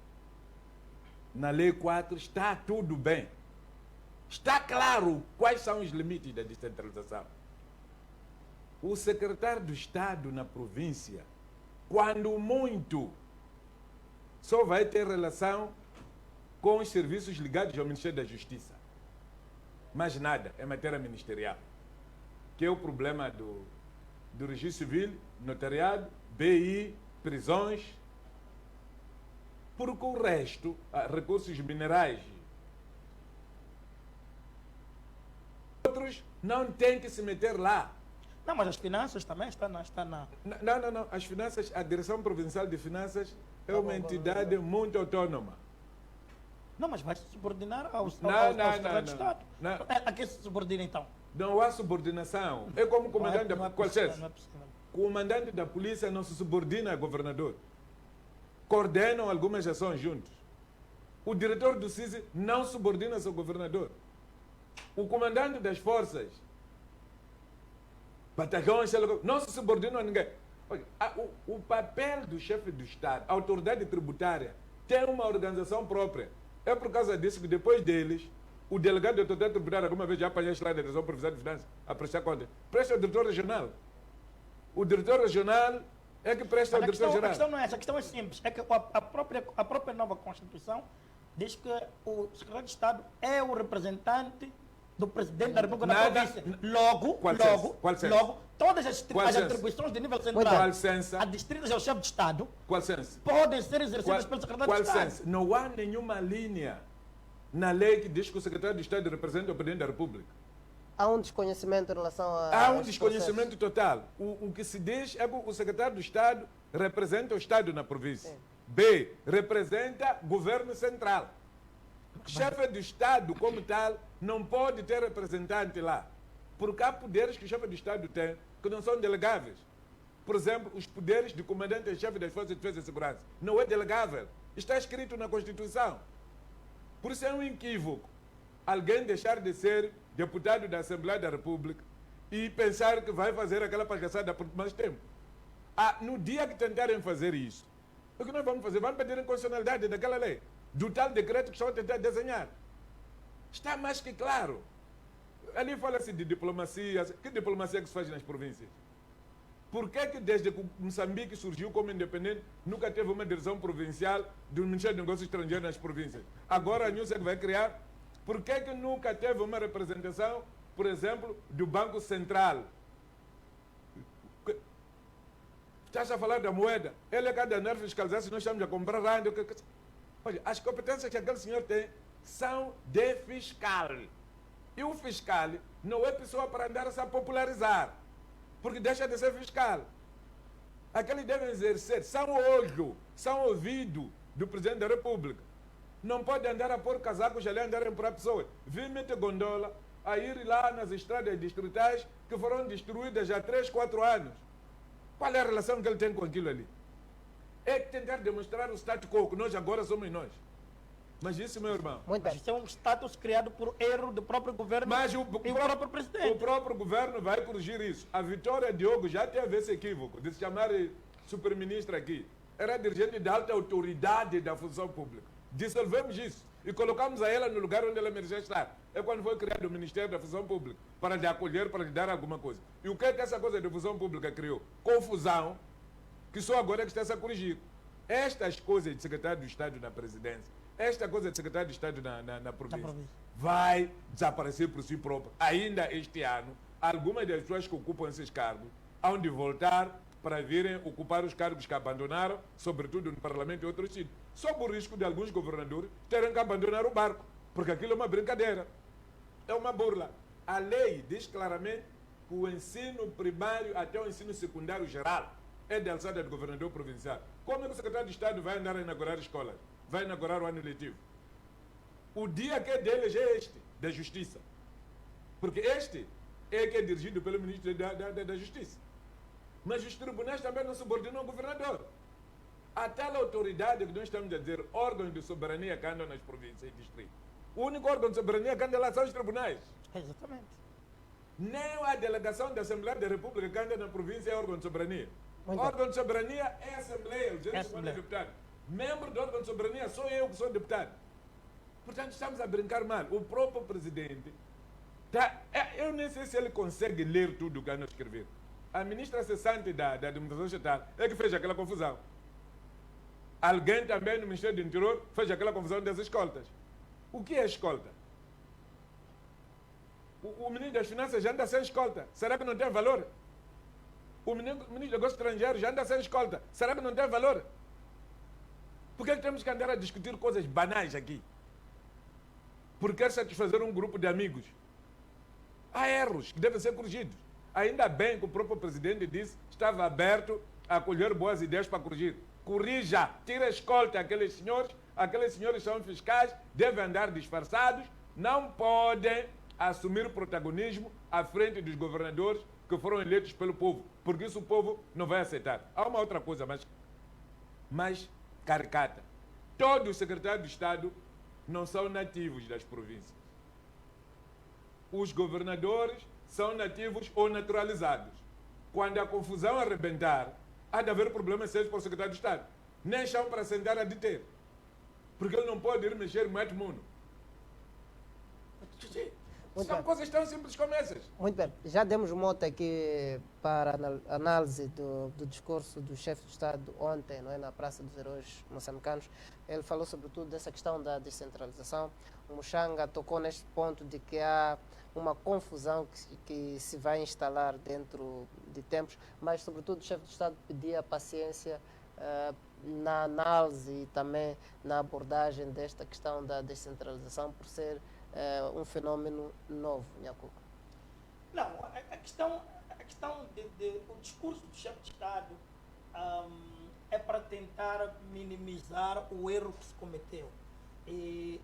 Na Lei 4 está tudo bem. Está claro quais são os limites da descentralização. O secretário do Estado na província, quando muito, só vai ter relação com os serviços ligados ao Ministério da Justiça. Mais nada, é matéria ministerial. Que é o problema do registro civil, notariado, BI, prisões. Porque o resto, recursos minerais, outros não têm que se meter lá. Não, mas as finanças também está na... Não. As finanças, a Direção Provincial de Finanças é uma entidade muito autônoma. Não, mas vai se subordinar ao Não. secretário de Estado. Não. A quem se subordina, então? Não há subordinação. É como o comandante da polícia. Não é possível. O comandante da polícia não se subordina ao governador. Coordenam algumas ações juntos. O diretor do CISI não subordina-se ao governador. O comandante das forças, batalhões, não se subordinam a ninguém. Olha, o papel do chefe do Estado, a autoridade tributária, tem uma organização própria. É por causa disso que depois deles, o delegado da autoridade tributária, alguma vez já apanhou lá da Direção Provincial de Finanças a prestar conta, presta ao diretor regional. O diretor regional é que presta ao diretor geral. A questão não é essa, a questão é simples. É que a própria nova Constituição diz que o secretário de Estado é o representante do presidente da República na província. Logo, todas as atribuições de nível central adstritas ao chefe de Estado podem ser exercidas pelo secretário de Estado. Não há nenhuma linha na lei que diz que o secretário de Estado representa o presidente da República. Há um desconhecimento em relação a... Há um desconhecimento total. O que se diz é que o secretário do Estado representa o Estado na província. Sim. B, representa governo central. O chefe do Estado, como tal, não pode ter representante lá. Porque há poderes que o chefe do Estado tem que não são delegáveis. Por exemplo, os poderes de comandante-chefe das Forças de Defesa e Segurança. Não é delegável. Está escrito na Constituição. Por isso é um equívoco alguém deixar de ser deputado da Assembleia da República e pensar que vai fazer aquela palhaçada por mais tempo. No dia que tentarem fazer isso, o que nós vamos fazer? Vamos pedir a inconstitucionalidade daquela lei, do tal decreto que estão a tentar desenhar. Está mais que claro. Ali fala-se de diplomacia. Que diplomacia que se faz nas províncias? Por que desde que Moçambique surgiu como independente, nunca teve uma direção provincial do Ministério dos Negócios Estrangeiros nas províncias? Agora a NUSEC vai criar. Por que nunca teve uma representação, por exemplo, do Banco Central? Estás a falar da moeda. Ele é cada ano fiscalizar se nós estamos a comprar rand. Olha, as competências que aquele senhor tem são de fiscal. E o fiscal não é pessoa para andar-se a popularizar, porque deixa de ser fiscal. Aqueles devem exercer, são olho, são ouvido do Presidente da República. Não pode andar a pôr casacos ali, andar a empurrar pessoas. Vir-me gondola a ir lá nas estradas distritais que foram destruídas há 3, 4 anos. Qual é a relação que ele tem com aquilo ali? É tentar demonstrar o status quo, que nós agora somos nós. Mas isso, meu irmão... Mas isso é um status criado por erro do próprio governo e o próprio presidente. O próprio governo vai corrigir isso. A Vitória Diogo já teve esse equívoco de se chamar super-ministro aqui. Era dirigente da alta autoridade da função pública. Dissolvemos isso e colocamos a ela no lugar onde ela merecia estar. É quando foi criado o Ministério da Função Pública, para lhe acolher, para lhe dar alguma coisa. E o que é que essa coisa de função pública criou? Confusão, que só agora é que está-se a corrigir. Estas coisas de secretário de Estado na presidência, esta coisa de secretário de Estado na província, vai desaparecer por si próprio. Ainda este ano, algumas das pessoas que ocupam esses cargos hão de voltar para virem ocupar os cargos que abandonaram, sobretudo no Parlamento e outros sítios. Sob o risco de alguns governadores terem que abandonar o barco, porque aquilo é uma brincadeira, é uma burla. A lei diz claramente que o ensino primário até o ensino secundário geral é de alçada do governador provincial. Como é que o secretário de Estado vai andar a inaugurar escolas? Vai inaugurar o ano letivo? O dia que é deles é este, da Justiça. Porque este é que é dirigido pelo Ministro da Justiça. Mas os tribunais também não subordinam ao governador. A tal autoridade que nós estamos a dizer, órgãos de soberania que andam nas províncias e distritos. O único órgão de soberania que anda lá são os tribunais. Exatamente. Nem a delegação da Assembleia da República que anda na província é órgão de soberania. O órgão de soberania é a Assembleia, os deputados. Membro do órgão de soberania sou eu que sou deputado. Portanto, estamos a brincar mal. O próprio presidente, eu nem sei se ele consegue ler tudo o que anda a escrever. A ministra cessante da administração estatal é que fez aquela confusão. Alguém também no Ministério do Interior fez aquela confusão das escoltas. O que é escolta? O ministro das Finanças já anda sem escolta. Será que não tem valor? O ministro dos Negócios Estrangeiros já anda sem escolta. Será que não tem valor? Por que temos que andar a discutir coisas banais aqui? Por que satisfazer um grupo de amigos? Há erros que devem ser corrigidos. Ainda bem que o próprio presidente disse que estava aberto a acolher boas ideias para corrigir. Corrija, tira a escolta àqueles senhores são fiscais, devem andar disfarçados, não podem assumir protagonismo à frente dos governadores que foram eleitos pelo povo, porque isso o povo não vai aceitar. Há uma outra coisa mais caricata. Todos os secretários de Estado não são nativos das províncias. Os governadores são nativos ou naturalizados. Quando a confusão arrebentar, há de haver problemas sérios para o secretário de Estado. Nem chão para sentar a deter. Porque ele não pode ir mexer muito mundo. São coisas tão simples como essas. Muito bem. Já demos moto aqui para a análise do discurso do chefe de Estado ontem, não é, na Praça dos Heróis Moçambicanos. Ele falou sobretudo dessa questão da descentralização. O Muxanga tocou neste ponto de que há uma confusão que se vai instalar dentro de tempos, mas sobretudo o chefe de Estado pedia paciência na análise e também na abordagem desta questão da descentralização, por ser um fenômeno novo, Nhacuco. Não, a questão o discurso do chefe de Estado é para tentar minimizar o erro que se cometeu. E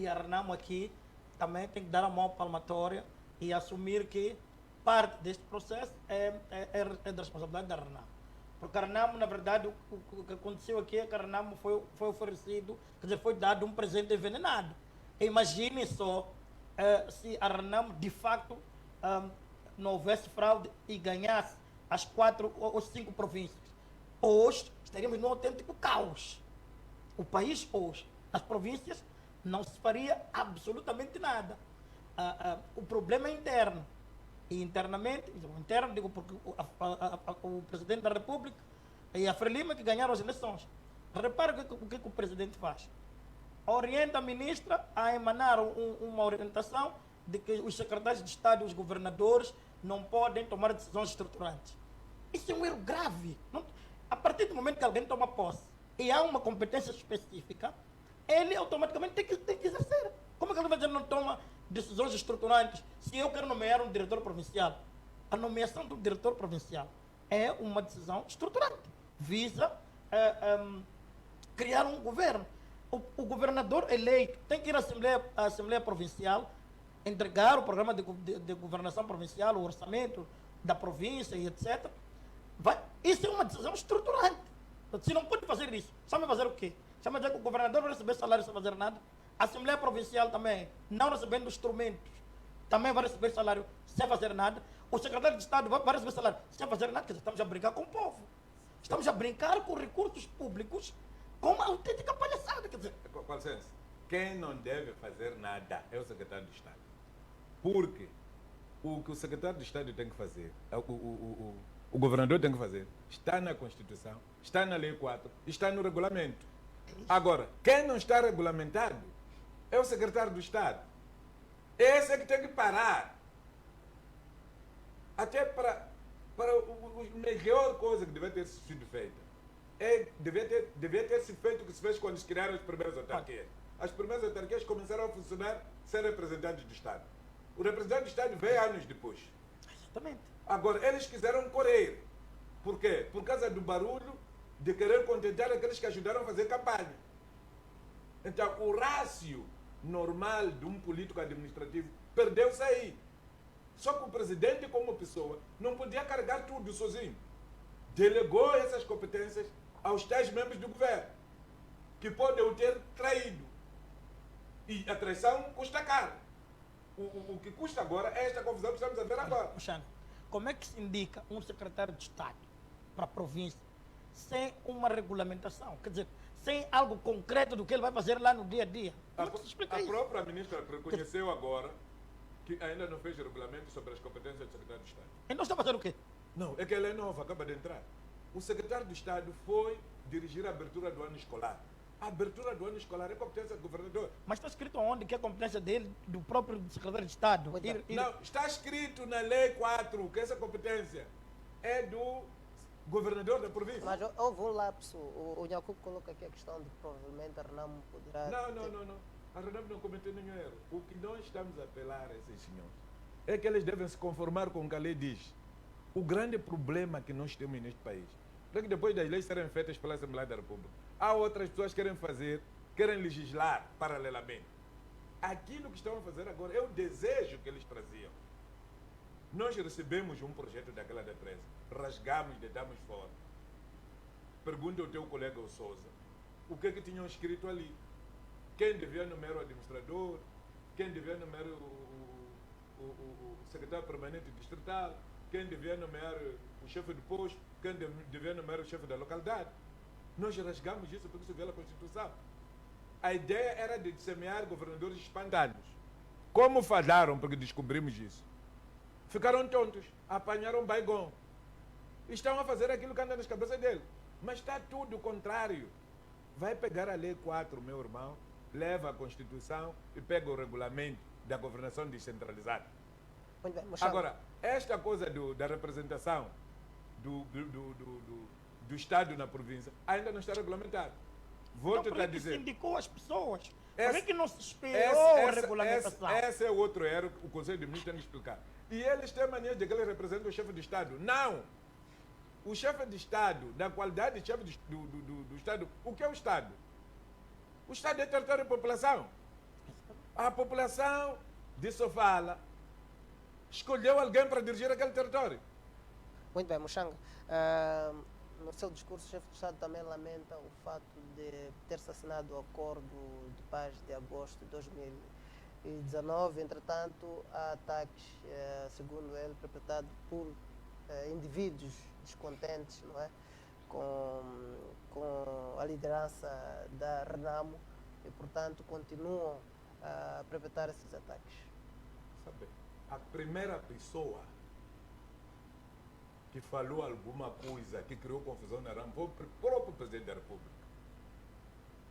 a Renamo aqui também tem que dar a mão palmatória e assumir que parte deste processo é da responsabilidade da Renamo. Porque a Renamo, na verdade, o que aconteceu aqui é que a Renamo foi oferecido, quer dizer, foi dado um presente envenenado. Imaginem só se a Renamo, de facto, não houvesse fraude e ganhasse as 4 ou 5 províncias. Hoje, estaríamos num autêntico caos. O país hoje, as províncias, não se faria absolutamente nada. O problema é interno. E internamente, interno, digo porque o Presidente da República e a Frelimo que ganharam as eleições. Repare o que o Presidente faz. Orienta a ministra a emanar uma orientação de que os secretários de Estado e os governadores não podem tomar decisões estruturantes. Isso é um erro grave. A partir do momento que alguém toma posse e há uma competência específica, ele automaticamente tem que exercer. Como é que ele vai dizer que não toma decisões estruturantes se eu quero nomear um diretor provincial? A nomeação do diretor provincial é uma decisão estruturante. Visa criar um governo. O governador eleito tem que ir à Assembleia Provincial, entregar o programa de governação provincial, o orçamento da província e etc. Isso é uma decisão estruturante. Se não pode fazer isso, sabe fazer o quê? Sabe dizer que o governador vai receber salário sem fazer nada? A Assembleia Provincial também, não recebendo instrumentos, também vai receber salário sem fazer nada. O secretário de Estado vai receber salário sem fazer nada. Quer dizer, estamos a brincar com o povo. Estamos a brincar com recursos públicos com uma autêntica palhaçada. Quer dizer, com licença, quem não deve fazer nada é o secretário de Estado. Porque o que o secretário de Estado tem que fazer, o governador tem que fazer, está na Constituição, está na Lei 4, está no regulamento. Agora, quem não está regulamentado é o secretário do Estado. Esse é que tem que parar. Até para a melhor coisa que devia ter sido feita. Devia ter se feito o que se fez quando se criaram as primeiras autarquias. As primeiras autarquias começaram a funcionar sem representantes do Estado. O representante do Estado veio anos depois. exatamente. Agora, eles quiseram correr. Por quê? Por causa do barulho de querer contentar aqueles que ajudaram a fazer campanha. Então, o rácio normal de um político administrativo perdeu-se aí. Só que o presidente, como pessoa, não podia carregar tudo sozinho. Delegou essas competências aos tais membros do governo, que podem o ter traído. E a traição custa caro. O que custa agora é esta confusão que estamos a ver agora. Muxanga, como é que se indica um secretário de Estado para a província sem uma regulamentação? Quer dizer, sem algo concreto do que ele vai fazer lá no dia a dia? Como é que se explica isso? A própria ministra reconheceu agora que ainda não fez regulamento sobre as competências do secretário de Estado. Então está fazendo o quê? Não, é que ela é nova, acaba de entrar. O secretário de Estado foi dirigir a abertura do ano escolar. A abertura do ano escolar é competência do governador. Mas está escrito onde que é competência dele, do próprio secretário de Estado? Não, está escrito na Lei 4 que essa competência é do governador da província. Mas houve um lapso. O Nhacuco coloca aqui a questão de que provavelmente a Renamo poderá... Não. A Renamo não cometeu nenhum erro. O que nós estamos a apelar a esses senhores é que eles devem se conformar com o que a lei diz. O grande problema que nós temos neste país é que depois das leis serem feitas pela Assembleia da República, há outras pessoas que querem legislar paralelamente. Aquilo que estão a fazer agora é o desejo que eles traziam. Nós recebemos um projeto daquela empresa, rasgamos e deitamos fora. Pergunta ao teu colega o Souza, o que é que tinham escrito ali? Quem devia nomear o administrador, quem devia nomear o secretário permanente distrital, quem devia nomear o chefe de posto, quem devia nomear o chefe da localidade. Nós rasgamos isso porque isso veio da Constituição. A ideia era de semear governadores espontâneos. Como falharam porque descobrimos isso? Ficaram tontos, apanharam baigão. Estão a fazer aquilo que anda nas cabeças dele. Mas está tudo o contrário. Vai pegar a Lei 4, meu irmão, leva a Constituição e pega o regulamento da governação descentralizada. Muito bem, Agora, esta coisa da representação do Estado na província ainda não está regulamentado. Volto a dizer. Se indicou as pessoas. Por que não se esperou a regulamentação? Esse é outro erro que o Conselho de Ministros tem que explicar. E eles têm mania de que eles representam o chefe de Estado. Não! O chefe de Estado, na qualidade de chefe do Estado, o que é o Estado? O Estado é território e população. A população de Sofala escolheu alguém para dirigir aquele território. Muito bem, Muxanga. No seu discurso, o chefe de Estado também lamenta o fato de ter-se assinado o acordo de paz de agosto de 2019. Entretanto, há ataques, segundo ele, perpetrados por indivíduos descontentes, não é? com a liderança da Renamo e, portanto, continuam a perpetrar esses ataques. Sabe, a primeira pessoa que falou alguma coisa que criou confusão na Renamo foi o próprio presidente da República.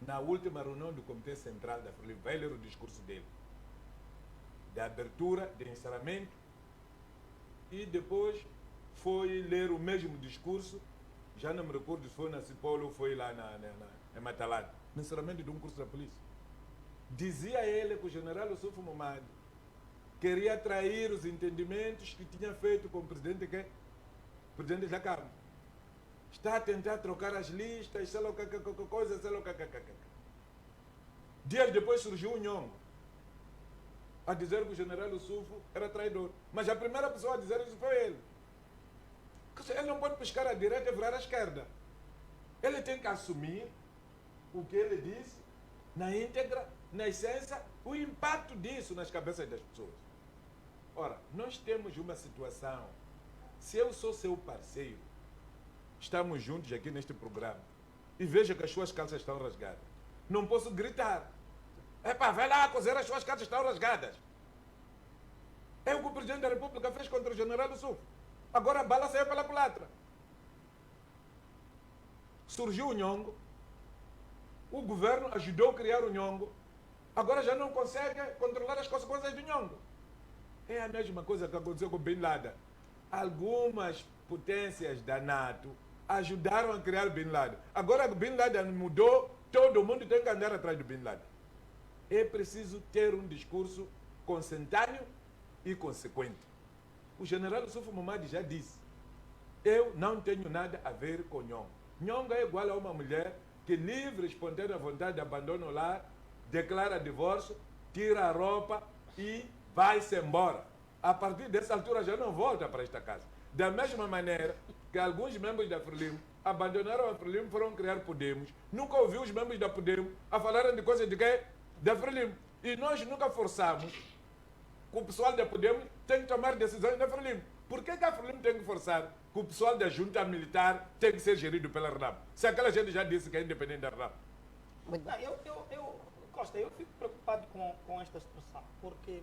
Na última reunião do Comitê Central da FRELIM, vai ler o discurso dele, de abertura, de encerramento, e depois foi ler o mesmo discurso, já não me recordo se foi na Cipolo ou foi lá em Matalade, no encerramento de um curso da polícia. Dizia ele que o general Ossufo Momad queria trair os entendimentos que tinha feito com o presidente da Câmara. Está a tentar trocar as listas, sei lá o que coisa, sei lá o que. Dias depois surgiu o Nhongo a dizer que o general Ossufo era traidor. Mas a primeira pessoa a dizer isso foi ele. Ele não pode pescar à direita e virar à esquerda. Ele tem que assumir o que ele disse, na íntegra, na essência, o impacto disso nas cabeças das pessoas. Ora, nós temos uma situação, se eu sou seu parceiro, estamos juntos aqui neste programa, e vejo que as suas calças estão rasgadas, não posso gritar. Epá, vai lá cozer, as suas calças estão rasgadas. É o que o presidente da República fez contra o general Ossufo. Agora a bala saiu pela culatra. Surgiu o Nhongo, o governo ajudou a criar o Nhongo, agora já não consegue controlar as consequências do Nhongo. É a mesma coisa que aconteceu com Bin Laden. Algumas potências da NATO ajudaram a criar Bin Laden. Agora que Bin Laden mudou, todo mundo tem que andar atrás do Bin Laden. É preciso ter um discurso consentâneo e consequente. O general Ossufo Momad já disse, eu não tenho nada a ver com Nhongo. Nhongo é igual a uma mulher que livre, espontânea vontade abandona o lar, declara divórcio, tira a roupa e vai-se embora. A partir dessa altura já não volta para esta casa. Da mesma maneira que alguns membros da FRELIM abandonaram a FRELIM e foram criar Podemos. Nunca ouviu os membros da Podemos a falarem de coisas de quê? Da FRELIM. E nós nunca forçamos que o pessoal da Podemos tem que tomar decisões da FRELIM. Por que a FRELIM tem que forçar que o pessoal da junta militar tem que ser gerido pela RNAP? Se aquela gente já disse que é independente da RNAP. Costa, eu fico preocupado com esta situação, porque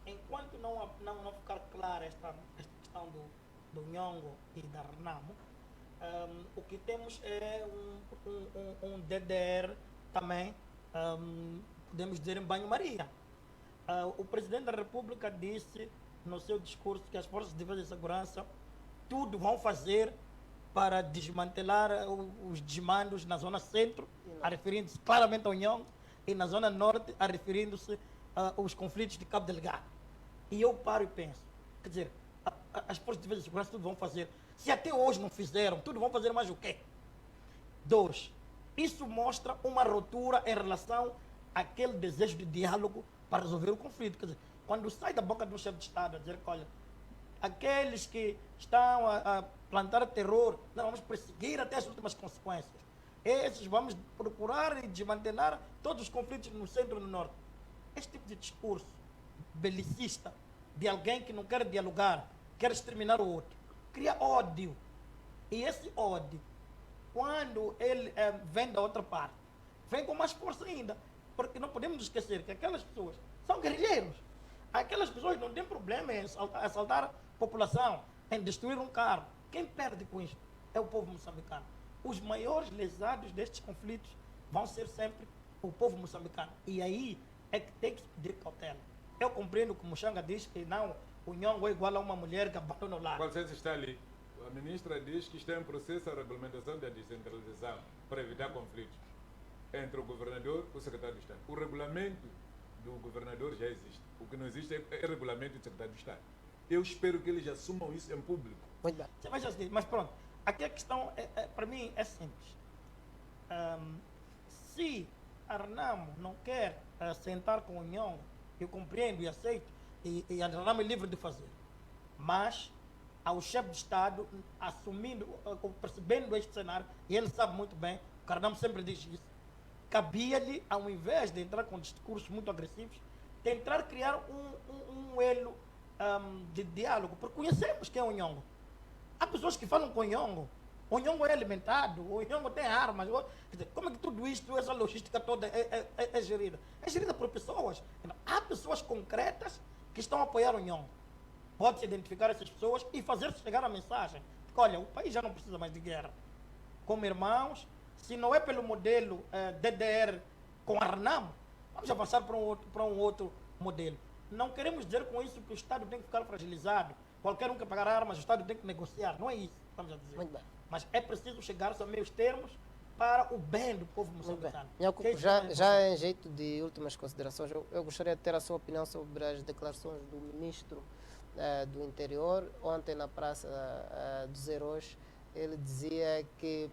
enquanto não ficar clara esta questão do Nhongo e da Renamo, O que temos é um DDR também, podemos dizer, em banho-maria. O Presidente da República disse no seu discurso que as Forças de Defesa e Segurança tudo vão fazer para desmantelar os desmandos na zona centro, referindo-se claramente à União, e na zona norte, referindo-se aos conflitos de Cabo Delgado. E eu paro e penso, quer dizer, as Forças de Defesa e Segurança tudo vão fazer. Se até hoje não fizeram, tudo vão fazer mais o quê? 2. Isso mostra uma ruptura em relação àquele desejo de diálogo para resolver o conflito. Quer dizer, quando sai da boca do chefe de Estado a dizer que, olha, aqueles que estão a plantar terror, nós vamos perseguir até as últimas consequências. Esses vamos procurar e desmantelar todos os conflitos no centro e no norte. Este tipo de discurso belicista de alguém que não quer dialogar, quer exterminar o outro, cria ódio. E esse ódio, quando ele vem da outra parte, vem com mais força ainda. Porque não podemos esquecer que aquelas pessoas são guerrilheiros. Aquelas pessoas não têm problema em assaltar a população, em destruir um carro. Quem perde com isso é o povo moçambicano. Os maiores lesados destes conflitos vão ser sempre o povo moçambicano. E aí é que tem que se pedir cautela. Eu compreendo que o Muxanga diz que não, o Nhongo é igual a uma mulher que abandona o lar. Com licença, está ali. A ministra diz que está em processo a regulamentação da descentralização para evitar conflitos entre o governador e o secretário de Estado. O regulamento do governador já existe. O que não existe é o regulamento do secretário de Estado. Eu espero que eles assumam isso em público. Muito bem. Mas pronto, aqui a questão, para mim, é simples. Se a Renamo não quer sentar com a União, eu compreendo e aceito, e a Renamo é livre de fazer. Mas, ao chefe de Estado, assumindo, percebendo este cenário, e ele sabe muito bem, o Renamo sempre diz isso, cabia-lhe, ao invés de entrar com discursos muito agressivos, tentar criar um elo de diálogo, porque conhecemos quem é o Nhongo. Há pessoas que falam com o Nhongo é alimentado, o Nhongo tem armas. Quer dizer, como é que tudo isto, essa logística toda é gerida? É gerida por pessoas. Então, há pessoas concretas que estão a apoiar o Nhongo. Pode-se identificar essas pessoas e fazer chegar a mensagem. Porque, olha, o país já não precisa mais de guerra. Como irmãos, se não é pelo modelo DDR com a Renamo, vamos avançar para um outro modelo. Não queremos dizer com isso que o Estado tem que ficar fragilizado. Qualquer um que pagar armas, o Estado tem que negociar. Não é isso que estamos a dizer. Muito bem. Mas é preciso chegar-se a meios termos para o bem do povo moçambicano. Já em jeito de últimas considerações, eu gostaria de ter a sua opinião sobre as declarações do ministro do Interior. Ontem, na Praça dos Heróis, ele dizia que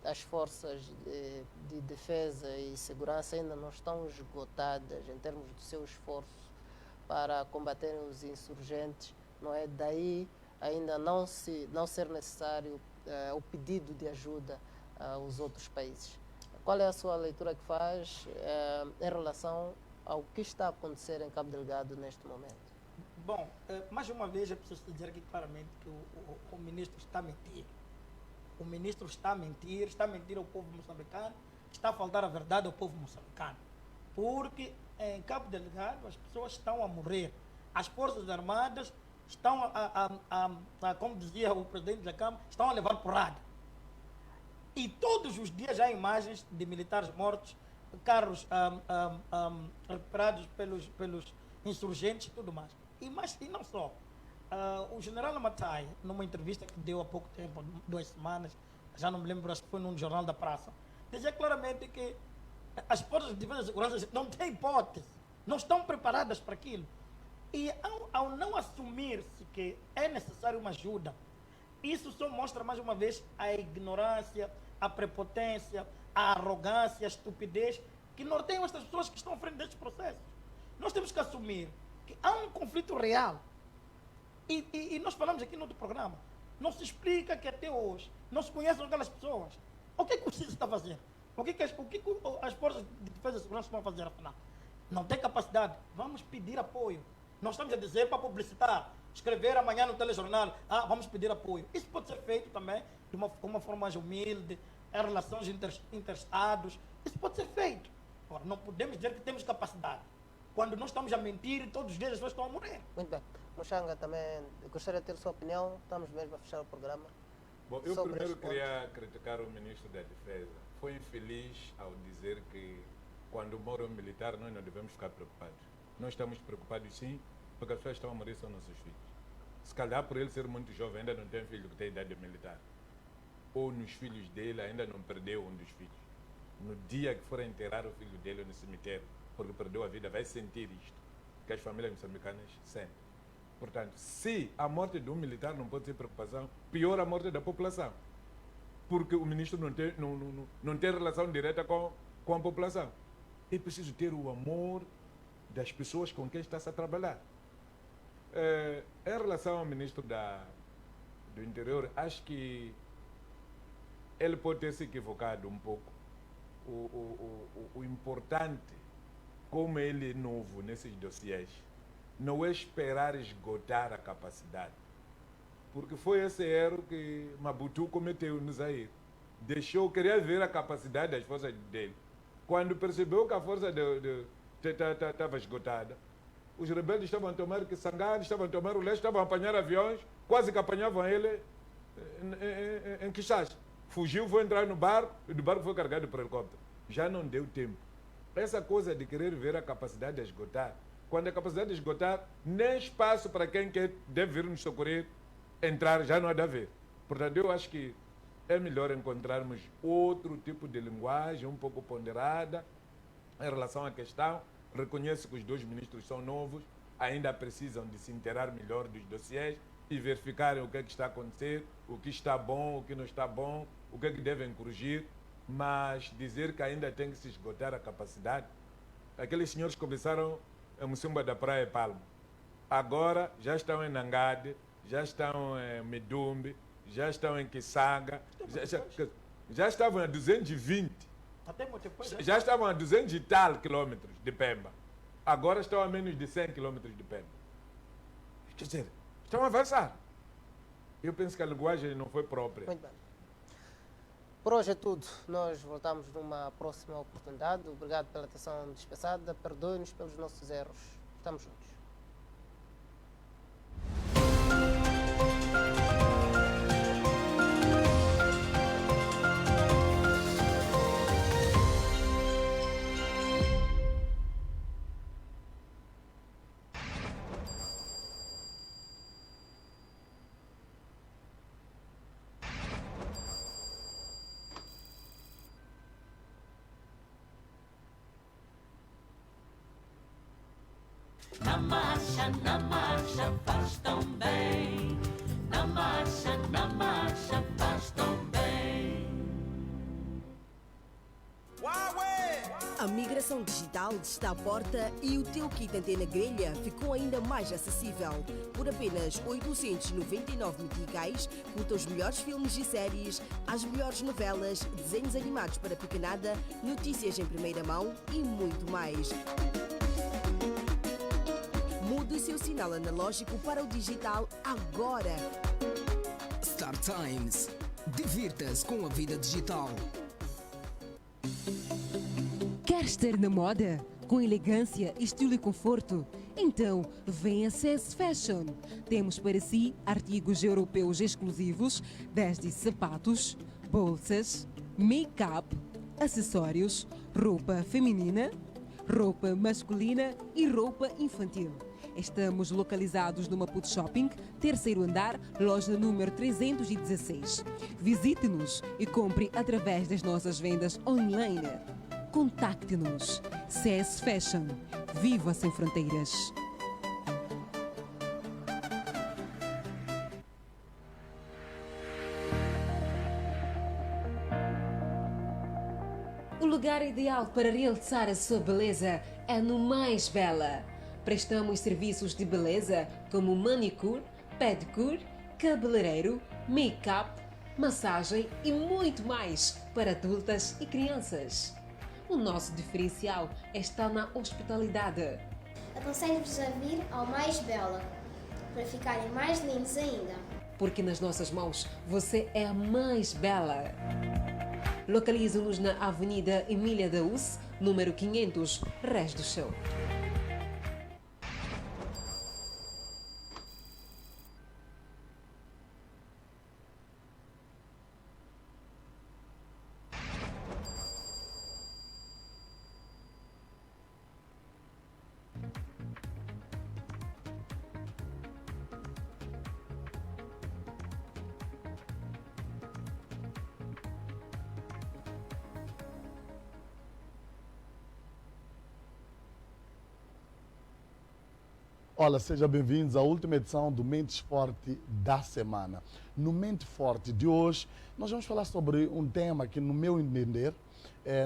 as forças de defesa e segurança ainda não estão esgotadas em termos do seu esforço para combaterem os insurgentes, não é? Daí ainda não ser necessário o pedido de ajuda aos outros países. Qual é a sua leitura que faz em relação ao que está a acontecer em Cabo Delgado neste momento? Bom, mais uma vez é preciso dizer aqui claramente que o ministro está a mentir. O ministro está a mentir ao povo moçambicano, está a faltar a verdade ao povo moçambicano. Porque em Cabo Delgado as pessoas estão a morrer. As Forças Armadas estão como dizia o presidente da Câmara, estão a levar porrada. E todos os dias há imagens de militares mortos, carros recuperados pelos insurgentes e tudo mais. E não só. O general Matai, numa entrevista que deu há pouco tempo, 2 semanas, já não me lembro, acho que foi num jornal da praça, dizia claramente que as forças de defesa e segurança não têm hipótese, não estão preparadas para aquilo. E ao não assumir-se que é necessário uma ajuda, isso só mostra mais uma vez a ignorância, a prepotência, a arrogância, a estupidez que norteiam estas pessoas que estão à frente destes processos. Nós temos que assumir que há um conflito real. E nós falamos aqui no outro programa. Não se explica que até hoje não se conhecem aquelas pessoas. O que é que o CIS está fazendo? O que as forças de defesa e segurança estão a fazer afinal? Não tem capacidade. Vamos pedir apoio. Nós estamos a dizer para publicitar, escrever amanhã no telejornal, vamos pedir apoio. Isso pode ser feito também de uma forma mais humilde, em relações interestados. Isso pode ser feito. Agora, não podemos dizer que temos capacidade. Quando nós estamos a mentir, todos os dias as pessoas estão a morrer. Muito bem. Muxanga, também gostaria de ter a sua opinião. Estamos mesmo a fechar o programa. Bom, eu sobre primeiro este ponto. queria criticar o ministro da Defesa. Foi infeliz ao dizer que quando morre um militar nós não devemos ficar preocupados. Nós estamos preocupados sim, porque as pessoas que estão a morrer são nossos filhos. Se calhar por ele ser muito jovem ainda não tem filho que tem idade militar. Ou nos filhos dele ainda não perdeu um dos filhos. No dia que for enterrar o filho dele no cemitério, porque perdeu a vida, vai sentir isto, que as famílias moçambicanas sentem. Portanto, se a morte de um militar não pode ser preocupação, pior a morte da população. Porque o ministro não tem relação direta com a população. É preciso ter o amor das pessoas com quem está-se a trabalhar. Em relação ao ministro do Interior, acho que ele pode ter se equivocado um pouco. O importante, como ele é novo nesses dossiês, não é esperar esgotar a capacidade. Porque foi esse erro que Mabutu cometeu no Zaire. Queria ver a capacidade das forças dele. Quando percebeu que a força estava esgotada, os rebeldes estavam a tomar Kisangani, estavam a tomar o leste, estavam a apanhar aviões, quase que apanhavam ele em Kinshasa. Fugiu, foi entrar no barco, e do barco foi carregado por helicóptero. Já não deu tempo. Essa coisa de querer ver a capacidade de esgotar, quando a capacidade de esgotar, nem espaço para quem deve vir nos socorrer entrar, já não há de haver. Portanto, eu acho que é melhor encontrarmos outro tipo de linguagem, um pouco ponderada, em relação à questão. Reconheço que os dois ministros são novos, ainda precisam de se inteirar melhor dos dossiês e verificarem o que é que está a acontecer, o que está bom, o que não está bom, o que é que devem corrigir, mas dizer que ainda tem que se esgotar a capacidade. Aqueles senhores começaram em Mussumba da Praia e Palma. Agora já estão em Nangade, já estão em Medumbe, já estão em Kisanga, já estavam a 220. Até muito depois, Já estavam a 200 e tal quilômetros de Pemba. Agora estão a menos de 100 quilômetros de Pemba. Quer dizer, estão a avançar. Eu penso que a linguagem não foi própria. Muito bem. Por hoje é tudo. Nós voltamos numa próxima oportunidade. Obrigado pela atenção dispensada. Perdoe-nos pelos nossos erros. Estamos juntos. Na marcha, faz tão bem. Na marcha, faz tão bem. A migração digital está à porta e o teu kit antena grelha ficou ainda mais acessível. Por apenas 899 meticais, curta os melhores filmes e séries, as melhores novelas, desenhos animados para pequenada, notícias em primeira mão e muito mais. Mude o seu sinal analógico para o digital agora. Star Times. Divirta-se com a vida digital. Quer estar na moda? Com elegância, estilo e conforto? Então, venha a CS Fashion. Temos para si artigos europeus exclusivos, desde sapatos, bolsas, make-up, acessórios, roupa feminina, roupa masculina e roupa infantil. Estamos localizados no Maputo Shopping, terceiro andar, loja número 316. Visite-nos e compre através das nossas vendas online. Contacte-nos. CS Fashion. Viva sem fronteiras. O lugar ideal para realçar a sua beleza é no Mais Bela. Prestamos serviços de beleza como manicure, pedicure, cabeleireiro, make-up, massagem e muito mais para adultas e crianças. O nosso diferencial está na hospitalidade. Aconselho-vos a vir ao Mais Bela, para ficarem mais lindos ainda. Porque nas nossas mãos você é a mais bela. Localize-nos na Avenida Emília da Uce, número 500, Res do Chão. Olá, sejam bem-vindos à última edição do Mente Forte da semana. No Mente Forte de hoje, nós vamos falar sobre um tema que, no meu entender,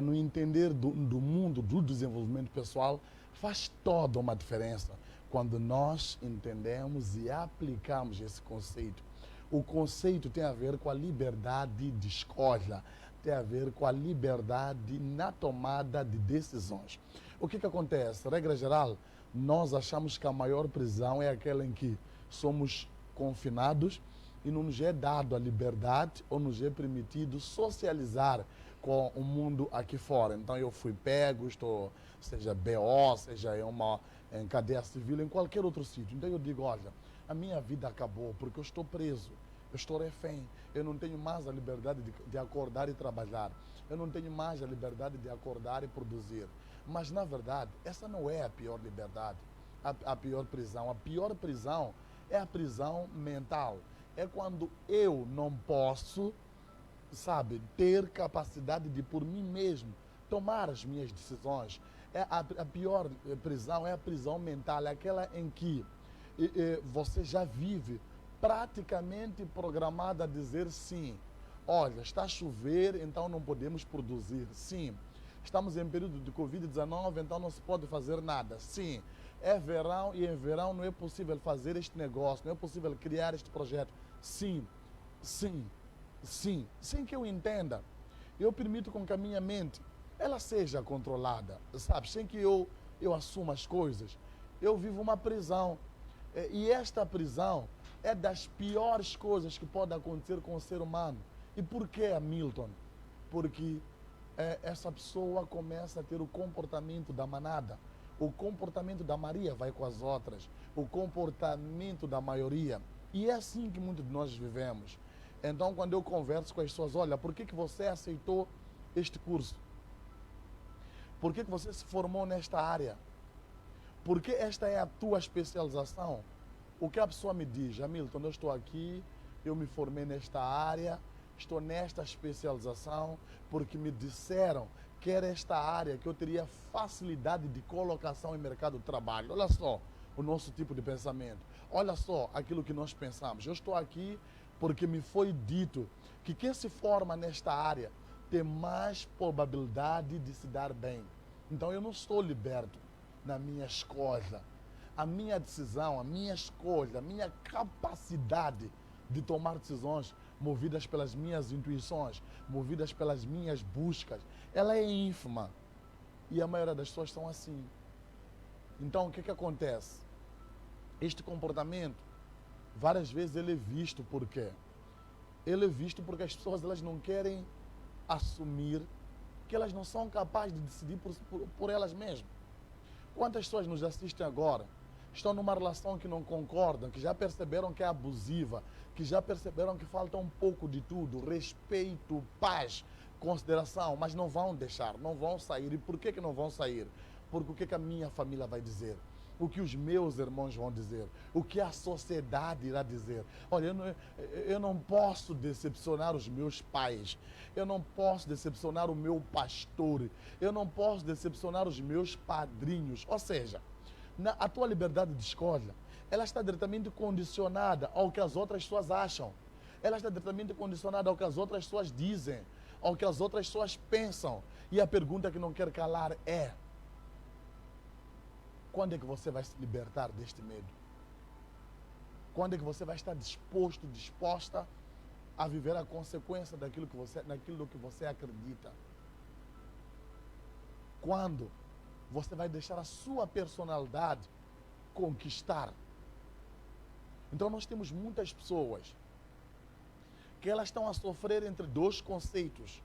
no entender do mundo do desenvolvimento pessoal, faz toda uma diferença quando nós entendemos e aplicamos esse conceito. O conceito tem a ver com a liberdade de escolha, tem a ver com a liberdade na tomada de decisões. O que acontece? Regra geral, nós achamos que a maior prisão é aquela em que somos confinados e não nos é dado a liberdade ou nos é permitido socializar com o mundo aqui fora. Então eu fui pego, estou, seja BO, seja em cadeia civil, em qualquer outro sítio. Então eu digo, olha, a minha vida acabou porque eu estou preso, eu estou refém, eu não tenho mais a liberdade de acordar e trabalhar, eu não tenho mais a liberdade de acordar e produzir. Mas, na verdade, essa não é a pior liberdade, a pior prisão. A pior prisão é a prisão mental. É quando eu não posso, sabe, ter capacidade de, por mim mesmo, tomar as minhas decisões. A pior prisão é a prisão mental, é aquela em que você já vive praticamente programado a dizer sim. Olha, está a chover, então não podemos produzir. Sim. Estamos em período de Covid-19, então não se pode fazer nada. Sim, é verão e em verão não é possível fazer este negócio, não é possível criar este projeto. Sim, sim, sim. Sem que eu entenda, eu permito com que a minha mente ela seja controlada, sabe? Sem que eu assuma as coisas. Eu vivo uma prisão. E esta prisão é das piores coisas que pode acontecer com o ser humano. E por que, Hamilton? Porque essa pessoa começa a ter o comportamento da manada. O comportamento da Maria vai com as outras. O comportamento da maioria. E é assim que muitos de nós vivemos. Então, quando eu converso com as pessoas, olha, por que você aceitou este curso? Por que você se formou nesta área? Por que esta é a tua especialização? O que a pessoa me diz? Hamilton, eu estou aqui, eu me formei nesta área, estou nesta especialização porque me disseram que era esta área que eu teria facilidade de colocação em mercado de trabalho. Olha só o nosso tipo de pensamento. Olha só aquilo que nós pensamos. Eu estou aqui porque me foi dito que quem se forma nesta área tem mais probabilidade de se dar bem. Então eu não estou liberto na minha escolha. A minha decisão, a minha escolha, a minha capacidade de tomar decisões movidas pelas minhas intuições, movidas pelas minhas buscas, ela é ínfima. E a maioria das pessoas são assim. Então, o que acontece? Este comportamento, várias vezes ele é visto por quê? Ele é visto porque as pessoas elas não querem assumir que elas não são capazes de decidir por elas mesmas. Quantas pessoas nos assistem agora estão numa relação que não concordam, que já perceberam que é abusiva, que já perceberam que falta um pouco de tudo, respeito, paz, consideração, mas não vão deixar, não vão sair. E por que não vão sair? Porque o que a minha família vai dizer? O que os meus irmãos vão dizer? O que a sociedade irá dizer? Olha, eu não posso decepcionar os meus pais, eu não posso decepcionar o meu pastor, eu não posso decepcionar os meus padrinhos. Ou seja, a tua liberdade de escolha, ela está diretamente condicionada ao que as outras pessoas acham. Ela está diretamente condicionada ao que as outras pessoas dizem, ao que as outras pessoas pensam. E a pergunta que não quer calar é: quando é que você vai se libertar deste medo? Quando é que você vai estar disposto, disposta a viver a consequência daquilo que você acredita? Quando você vai deixar a sua personalidade conquistar? Então nós temos muitas pessoas que elas estão a sofrer entre dois conceitos: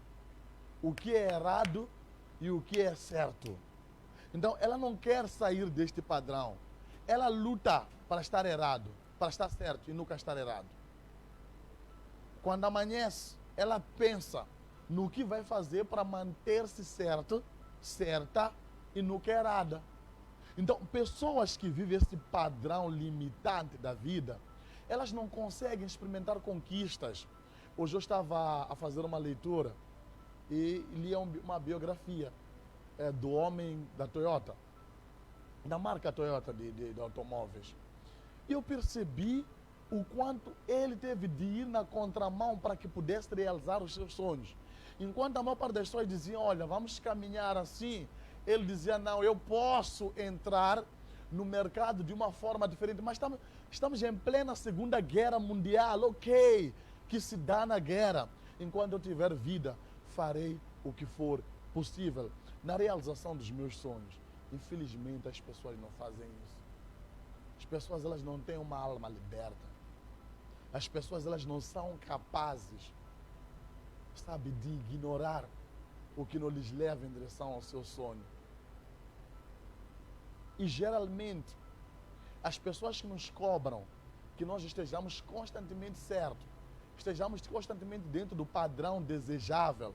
o que é errado e o que é certo. Então ela não quer sair deste padrão. Ela luta para estar errado, para estar certo e nunca estar errado. Quando amanhece, ela pensa no que vai fazer para manter-se certa e nunca errada. Então, pessoas que vivem esse padrão limitante da vida, elas não conseguem experimentar conquistas. Hoje eu estava a fazer uma leitura e li uma biografia do homem da Toyota. da marca Toyota de automóveis. E eu percebi o quanto ele teve de ir na contramão para que pudesse realizar os seus sonhos. Enquanto a maior parte das pessoas diziam, olha, vamos caminhar assim, ele dizia, não, eu posso entrar no mercado de uma forma diferente, mas estamos em plena Segunda Guerra Mundial, ok, que se dá na guerra. Enquanto eu tiver vida, farei o que for possível na realização dos meus sonhos. Infelizmente, as pessoas não fazem isso. As pessoas, elas não têm uma alma liberta. As pessoas, elas não são capazes, sabe, de ignorar o que não lhes leva em direção ao seu sonho. E geralmente, as pessoas que nos cobram que nós estejamos constantemente certos, estejamos constantemente dentro do padrão desejável,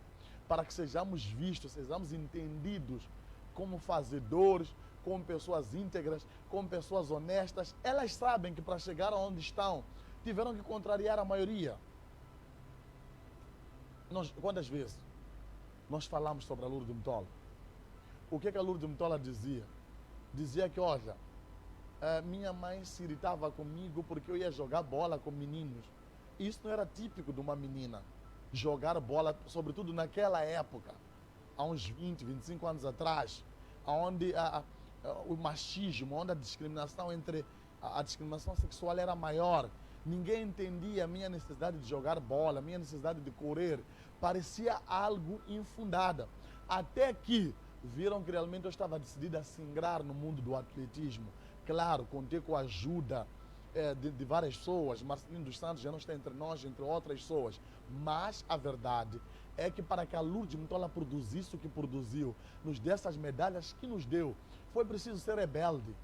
para que sejamos vistos, sejamos entendidos como fazedores, como pessoas íntegras, como pessoas honestas, elas sabem que para chegar aonde estão, tiveram que contrariar a maioria. Quantas vezes nós falamos sobre a Lourdes Mtola? O que a Lourdes Mtola dizia? Dizia que, olha, minha mãe se irritava comigo porque eu ia jogar bola com meninos. Isso não era típico de uma menina, jogar bola, sobretudo naquela época, há uns 20, 25 anos atrás, onde o machismo, onde a discriminação a discriminação sexual era maior. Ninguém entendia a minha necessidade de jogar bola, a minha necessidade de correr. Parecia algo infundada. Até que viram que realmente eu estava decidida a se ingrar no mundo do atletismo. Claro, contei com a ajuda de várias pessoas. Marcelino dos Santos já não está entre nós, entre outras pessoas. Mas a verdade é que para que a Lourdes Mtola produzisse o que produziu, nos dessas medalhas que nos deu, foi preciso ser rebelde.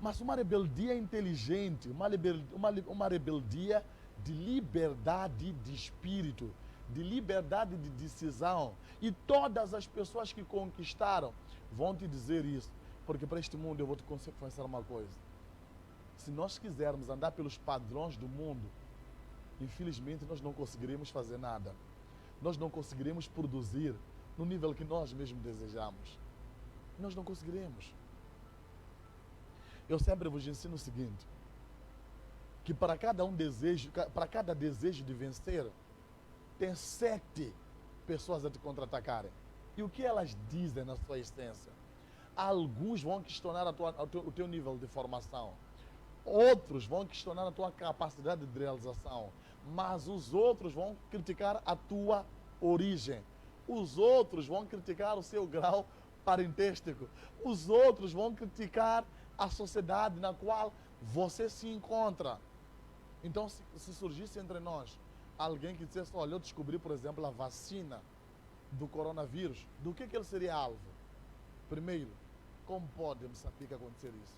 Mas uma rebeldia inteligente, uma rebeldia de liberdade de espírito, de liberdade de decisão. E todas as pessoas que conquistaram vão te dizer isso. Porque para este mundo eu vou te confessar uma coisa. Se nós quisermos andar pelos padrões do mundo, infelizmente nós não conseguiremos fazer nada. Nós não conseguiremos produzir no nível que nós mesmos desejamos. Nós não conseguiremos. Eu sempre vos ensino o seguinte, que para cada desejo de vencer, tem 7 pessoas a te contra-atacarem. E o que elas dizem na sua essência? Alguns vão questionar o teu nível de formação. Outros vão questionar a tua capacidade de realização. Mas os outros vão criticar a tua origem. Os outros vão criticar o seu grau parentesco. Os outros vão criticar a sociedade na qual você se encontra. Então, se surgisse entre nós alguém que dissesse, olha, eu descobri, por exemplo, a vacina do coronavírus, do que ele seria alvo? Primeiro, como pode em Moçambique acontecer isso?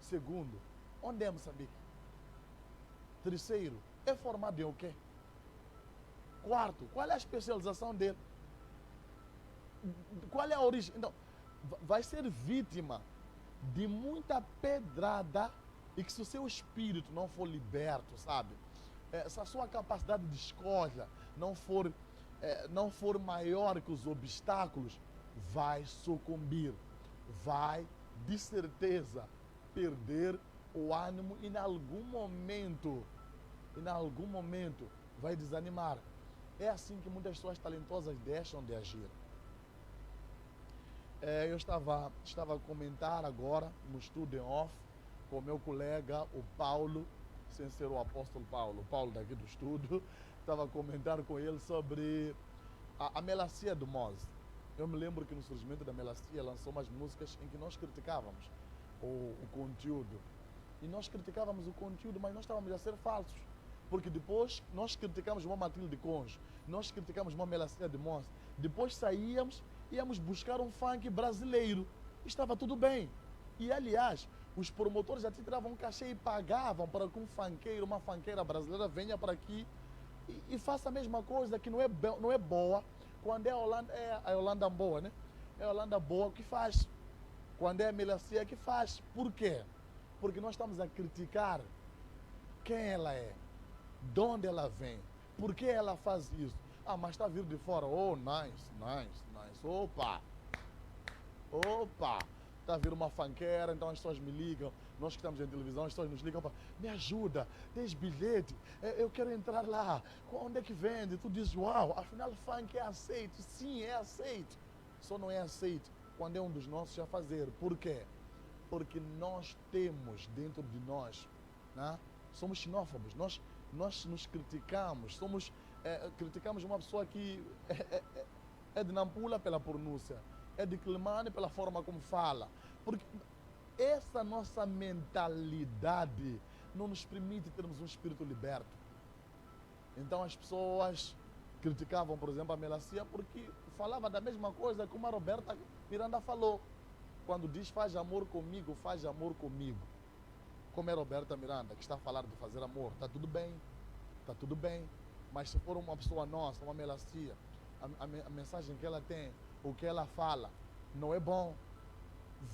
Segundo, onde é Moçambique? Terceiro, é formado em o quê? Quarto, qual é a especialização dele? Qual é a origem? Então, vai ser vítima de muita pedrada e que se o seu espírito não for liberto, sabe? Se a sua capacidade de escolha não for maior que os obstáculos, vai sucumbir, vai, de certeza, perder o ânimo e em algum momento, vai desanimar. É assim que muitas pessoas talentosas deixam de agir. Eu estava a comentar agora, no estudo em off, com o meu colega, o Paulo, sem ser o apóstolo Paulo, o Paulo daqui do estúdio, estava a comentar com ele sobre a melancia do Mose. Eu me lembro que no surgimento da melancia lançou umas músicas em que nós criticávamos o conteúdo. E nós criticávamos o conteúdo, mas nós estávamos a ser falsos. Porque depois nós criticamos uma Matilde Conjo, nós criticamos uma melancia de Mose. Depois íamos buscar um funk brasileiro. Estava tudo bem. E, aliás, os promotores já tiravam um cachê e pagavam para que um funkeiro, uma funkeira brasileira venha para aqui e faça a mesma coisa, que não é boa. Quando é a Holanda boa, né? É a Holanda boa que faz. Quando é a melancia que faz. Por quê? Porque nós estamos a criticar quem ela é, de onde ela vem, por que ela faz isso. Ah, mas está a vir de fora. Oh, nice. Opa! está a vir uma fanqueira, então as pessoas me ligam, nós que estamos em televisão, as pessoas nos ligam para me ajuda, tens bilhete, eu quero entrar lá, onde é que vende? Tu dizes, uau, afinal funk é aceito, sim, é aceito, só não é aceito quando é um dos nossos a fazer. Por quê? Porque nós temos dentro de nós, né? Somos xenófobos, nós nos criticamos, criticamos uma pessoa que é de Nampula pela pronúncia, é de Climane pela forma como fala, porque essa nossa mentalidade não nos permite termos um espírito liberto. Então as pessoas criticavam, por exemplo, a Melancia porque falava da mesma coisa como a Roberta Miranda falou. Quando diz faz amor comigo, faz amor comigo. Como é a Roberta Miranda, que está a falar de fazer amor, está tudo bem, está tudo bem. Mas se for uma pessoa nossa, uma Melancia, a mensagem que ela tem, o que ela fala, não é bom.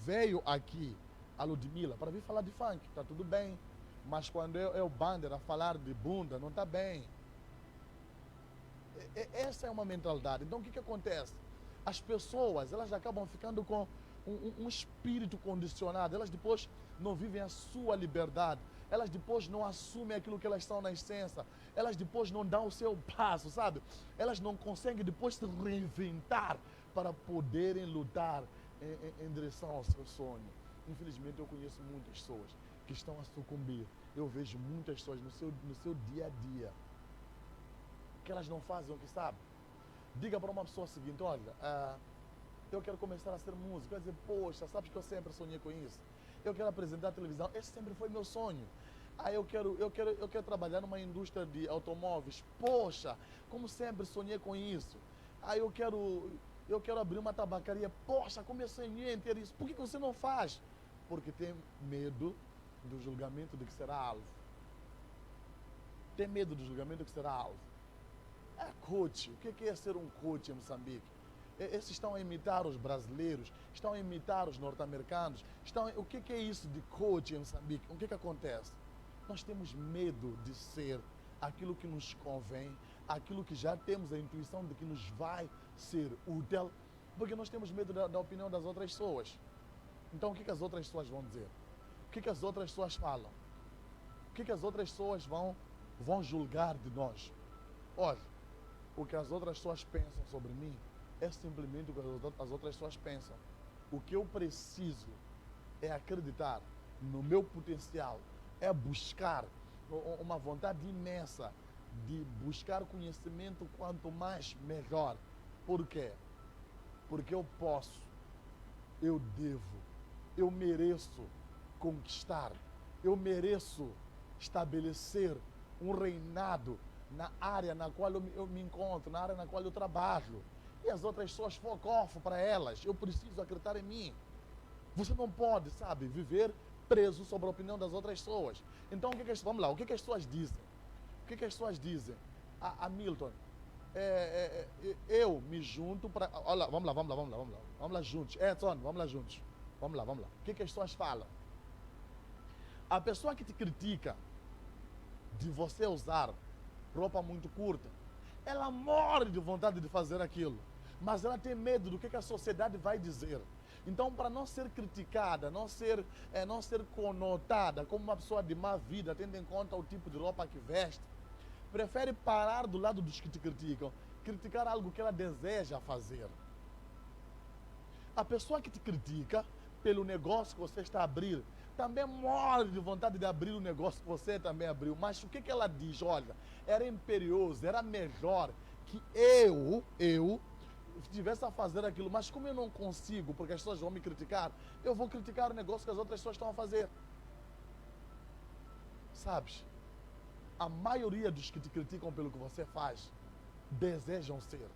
Veio aqui a Ludmilla para vir falar de funk, está tudo bem. Mas quando é o Bander a falar de bunda, não está bem. Essa é uma mentalidade. Então o que acontece? As pessoas, elas acabam ficando com um espírito condicionado. Elas depois não vivem a sua liberdade. Elas depois não assumem aquilo que elas são na essência. Elas depois não dão o seu passo, sabe? Elas não conseguem depois se reinventar para poderem lutar em direção ao seu sonho. Infelizmente eu conheço muitas pessoas que estão a sucumbir. Eu vejo muitas pessoas no seu dia a dia que elas não fazem o que sabem. Diga para uma pessoa o seguinte, olha, eu quero começar a ser músico. Vai dizer, poxa, sabes que eu sempre sonhei com isso. Eu quero apresentar a televisão, esse sempre foi meu sonho. Eu quero trabalhar numa indústria de automóveis. Poxa, como sempre sonhei com isso. Eu quero abrir uma tabacaria. Poxa, como eu sonhei em ter isso. Por que você não faz? Porque tem medo do julgamento de que será alvo. Tem medo do julgamento de que será alvo. Coach. O que é ser um coach em Moçambique? Esses estão a imitar os brasileiros, estão a imitar os norte-americanos. O que é isso de coach em Moçambique? O que acontece? Nós temos medo de ser aquilo que nos convém, aquilo que já temos a intuição de que nos vai ser útil, porque nós temos medo da opinião das outras pessoas. Então o que as outras pessoas vão dizer? O que as outras pessoas falam? O que as outras pessoas vão julgar de nós? Olha, o que as outras pessoas pensam sobre mim é simplesmente o que as outras pessoas pensam. O que eu preciso é acreditar no meu potencial, é buscar uma vontade imensa de buscar conhecimento quanto mais melhor. Por quê? Porque eu posso, eu devo, eu mereço conquistar, eu mereço estabelecer um reinado na área na qual eu me encontro, na área na qual eu trabalho. E as outras pessoas focam para elas. Eu preciso acreditar em mim. Você não pode, sabe, viver preso sobre a opinião das outras pessoas. Então, vamos lá, o que as pessoas dizem? O que as pessoas dizem? A Milton, eu me junto para... Olha, vamos lá juntos. Edson, vamos lá juntos. Vamos lá. O que as pessoas falam? A pessoa que te critica de você usar roupa muito curta, ela morre de vontade de fazer aquilo, mas ela tem medo do que a sociedade vai dizer. Então, para não ser criticada, não ser conotada como uma pessoa de má vida, tendo em conta o tipo de roupa que veste, prefere parar do lado dos que te criticam, criticar algo que ela deseja fazer. A pessoa que te critica pelo negócio que você está a abrir, também morre de vontade de abrir o negócio que você também abriu. Mas o que ela diz? Olha, era imperioso, era melhor que eu estivesse a fazer aquilo. Mas como eu não consigo, porque as pessoas vão me criticar, eu vou criticar o negócio que as outras pessoas estão a fazer. Sabes? A maioria dos que te criticam pelo que você faz, desejam ser.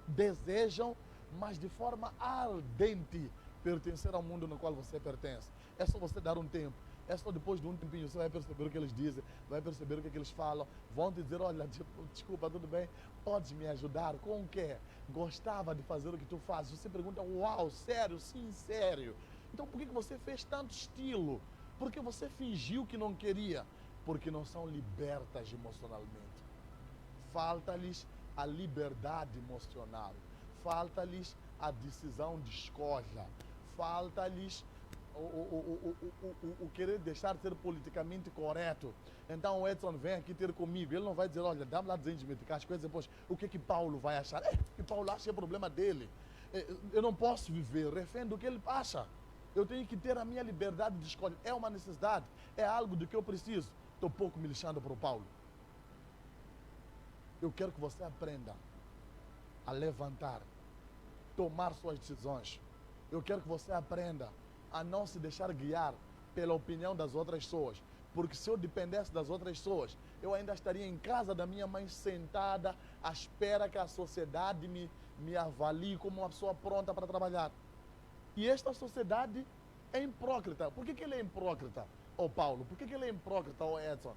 Desejam, mas de forma ardente, pertencer ao mundo no qual você pertence. É só você dar um tempo. É só depois de um tempinho você vai perceber o que eles dizem, vai perceber o que eles falam. Vão te dizer, olha, desculpa, tudo bem? Podes me ajudar? Com o quê? Gostava de fazer o que tu fazes. Você pergunta, uau, sério? Sim, sério. Então por que você fez tanto estilo? Porque você fingiu que não queria? Porque não são libertas emocionalmente. Falta-lhes a liberdade emocional. falta-lhes a decisão de escolha, falta-lhes o querer deixar de ser politicamente correto. Então o Edson vem aqui ter comigo, ele não vai dizer, olha, dá-me lá 200 meticais, coisas depois, o que Paulo vai achar? O que Paulo acha é problema dele. Eu não posso viver refém do que ele acha. Eu tenho que ter a minha liberdade de escolha. É uma necessidade, é algo do que eu preciso. Estou pouco me lixando para o Paulo. Eu quero que você aprenda a levantar, tomar suas decisões. Eu quero que você aprenda a não se deixar guiar pela opinião das outras pessoas. Porque se eu dependesse das outras pessoas, eu ainda estaria em casa da minha mãe sentada, à espera que a sociedade me avalie como uma pessoa pronta para trabalhar. E esta sociedade é hipócrita. Por que ela é hipócrita, ô Paulo? Por que ela é hipócrita, ô Edson?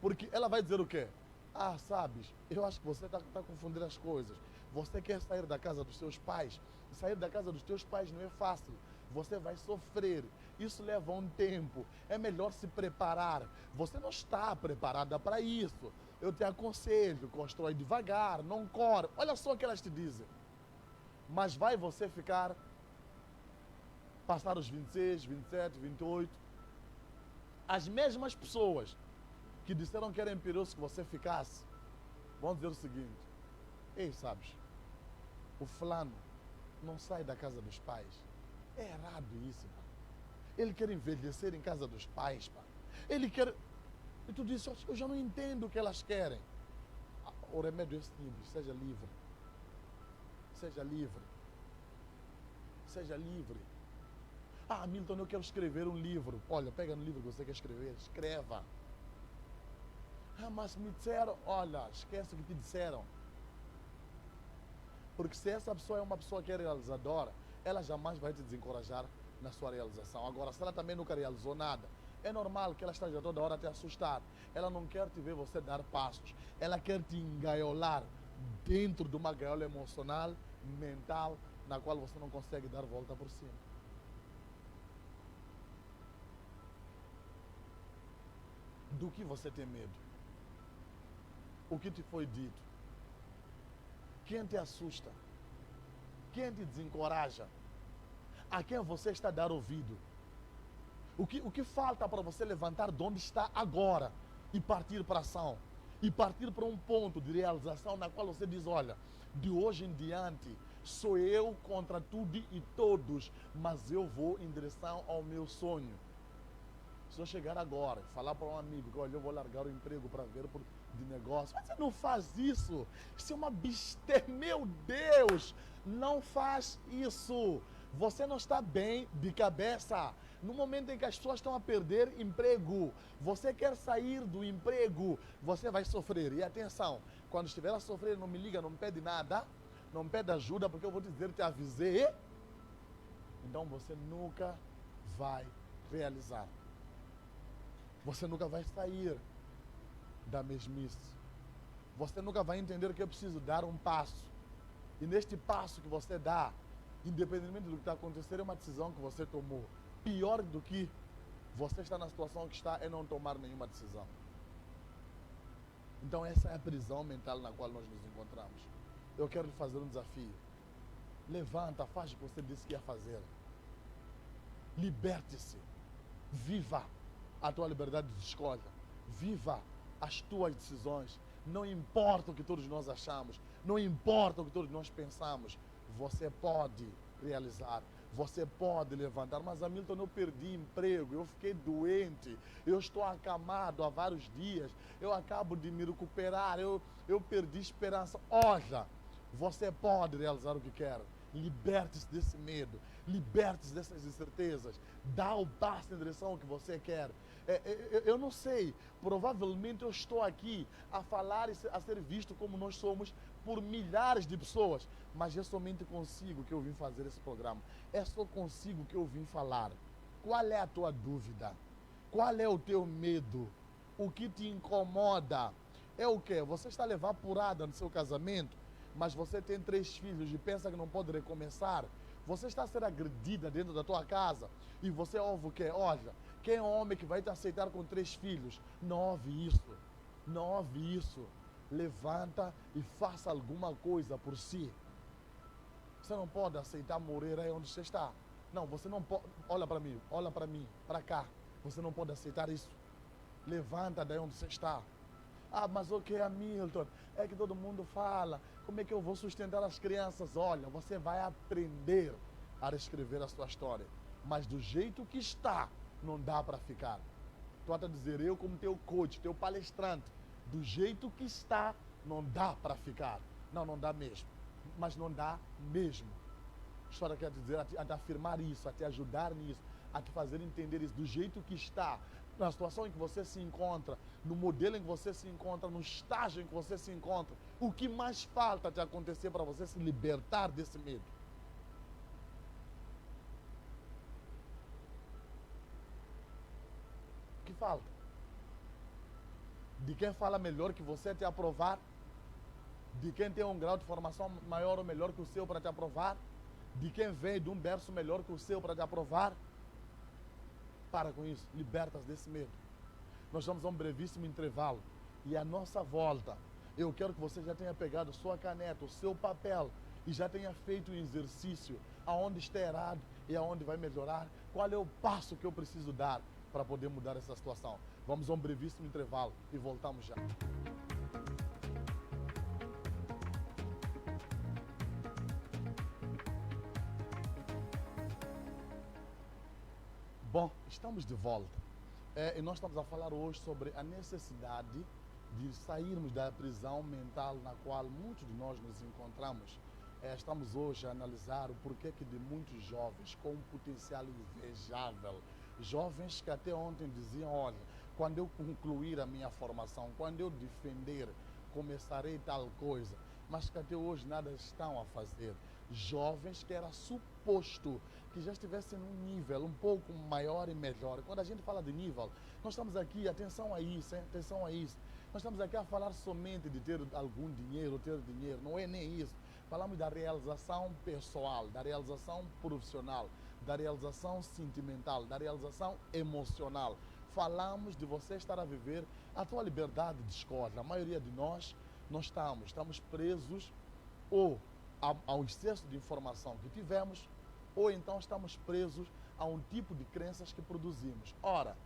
Porque ela vai dizer o quê? Ah, sabes, eu acho que você está confundindo as coisas. Você quer sair da casa dos seus pais. Sair da casa dos teus pais não é fácil. Você vai sofrer. Isso leva um tempo. É melhor se preparar. Você não está preparada para isso. Eu te aconselho, constrói devagar, não corre. Olha só o que elas te dizem. Mas vai você ficar, passar os 26, 27, 28. As mesmas pessoas que disseram que era imperioso que você ficasse, vão dizer o seguinte: ei, sabes, o fulano não sai da casa dos pais. É errado isso, pá. Ele quer envelhecer em casa dos pais, pá. Ele quer... E tu disse, eu já não entendo o que elas querem. O remédio é simples, seja livre. Seja livre. Seja livre. Ah, Milton, eu quero escrever um livro. Olha, pega no livro que você quer escrever, escreva. Ah, mas me disseram, olha, esquece o que te disseram. Porque se essa pessoa é uma pessoa que é realizadora, ela jamais vai te desencorajar na sua realização. Agora, se ela também nunca realizou nada, é normal que ela esteja toda hora a te assustar. Ela não quer te ver você dar passos. Ela quer te engaiolar dentro de uma gaiola emocional, mental, na qual você não consegue dar volta por cima. Do que você tem medo? O que te foi dito? Quem te assusta? Quem te desencoraja? A quem você está a dar ouvido? O que falta para você levantar de onde está agora e partir para a ação? E partir para um ponto de realização na qual você diz, olha, de hoje em diante sou eu contra tudo e todos, mas eu vou em direção ao meu sonho. Se eu chegar agora e falar para um amigo que, olha, eu vou largar o emprego para ver de negócio, mas você não faz isso. Isso é uma besteira. Meu Deus, não faz isso. Você não está bem de cabeça. No momento em que as pessoas estão a perder emprego, você quer sair do emprego, você vai sofrer. E atenção, quando estiver a sofrer, não me liga, não me pede nada, não me pede ajuda, porque eu vou dizer, te avisei. Então você nunca vai realizar. Você nunca vai sair da mesmice. Você nunca vai entender que é preciso dar um passo. E neste passo que você dá, independentemente do que está acontecendo, é uma decisão que você tomou. Pior do que você está na situação que está é não tomar nenhuma decisão. Então essa é a prisão mental na qual nós nos encontramos. Eu quero lhe fazer um desafio. Levanta, faz o que você disse que ia fazer. Liberte-se. Viva a tua liberdade de escolha. Viva as tuas decisões. Não importa o que todos nós achamos. Não importa o que todos nós pensamos. Você pode realizar. Você pode levantar. Mas, Hamilton, eu perdi emprego. Eu fiquei doente. Eu estou acamado há vários dias. Eu acabo de me recuperar. Eu perdi esperança. Olha, você pode realizar o que quer. Liberte-se desse medo. Liberte-se dessas incertezas. Dá o passo em direção ao que você quer. Eu não sei, provavelmente eu estou aqui a falar e a ser visto como nós somos por milhares de pessoas, mas é somente consigo que eu vim fazer esse programa. É só consigo que eu vim falar. Qual é a tua dúvida? Qual é o teu medo? O que te incomoda? É o quê? Você está a levar porrada no seu casamento, mas você tem 3 filhos e pensa que não pode recomeçar? Você está a ser agredida dentro da tua casa e você ouve o quê? Olha, quem é o homem que vai te aceitar com 3 filhos? Não ouve isso. Não ouve isso. Levanta e faça alguma coisa por si. Você não pode aceitar morrer aí onde você está. Não, você não pode. Olha para mim, para cá. Você não pode aceitar isso. Levanta daí onde você está. Ah, mas o que, Hamilton? É que todo mundo fala. Como é que eu vou sustentar as crianças? Olha, você vai aprender a reescrever a sua história. Mas do jeito que está, não dá para ficar. Tu a dizer, eu como teu coach, teu palestrante, do jeito que está, não dá para ficar. Não, não dá mesmo. Mas não dá mesmo. A história quer dizer, a te afirmar isso, a te ajudar nisso, a te fazer entender isso, do jeito que está, na situação em que você se encontra, no modelo em que você se encontra, no estágio em que você se encontra. O que mais falta te acontecer para você se libertar desse medo? O que falta? De quem fala melhor que você te aprovar? De quem tem um grau de formação maior ou melhor que o seu para te aprovar? De quem vem de um berço melhor que o seu para te aprovar? Para com isso, liberta-se desse medo. Nós estamos a um brevíssimo intervalo e a nossa volta, eu quero que você já tenha pegado sua caneta, o seu papel e já tenha feito o exercício aonde está errado e aonde vai melhorar, qual é o passo que eu preciso dar para poder mudar essa situação. Vamos a um brevíssimo intervalo e voltamos já. Bom, estamos de volta e nós estamos a falar hoje sobre a necessidade de sairmos da prisão mental na qual muitos de nós nos encontramos. Estamos hoje a analisar o porquê que de muitos jovens com um potencial invejável, jovens que até ontem diziam, olha, quando eu concluir a minha formação, quando eu defender, começarei tal coisa, mas que até hoje nada estão a fazer. Jovens que era suposto que já estivessem num nível um pouco maior e melhor. Quando a gente fala de nível, nós estamos aqui, atenção a isso, hein? Atenção a isso. Nós estamos aqui a falar somente de ter algum dinheiro, ter dinheiro, não é nem isso. Falamos da realização pessoal, da realização profissional, da realização sentimental, da realização emocional. Falamos de você estar a viver a tua liberdade de escolha. A maioria de nós não estamos presos ou ao excesso de informação que tivemos, ou então estamos presos a um tipo de crenças que produzimos. Ora,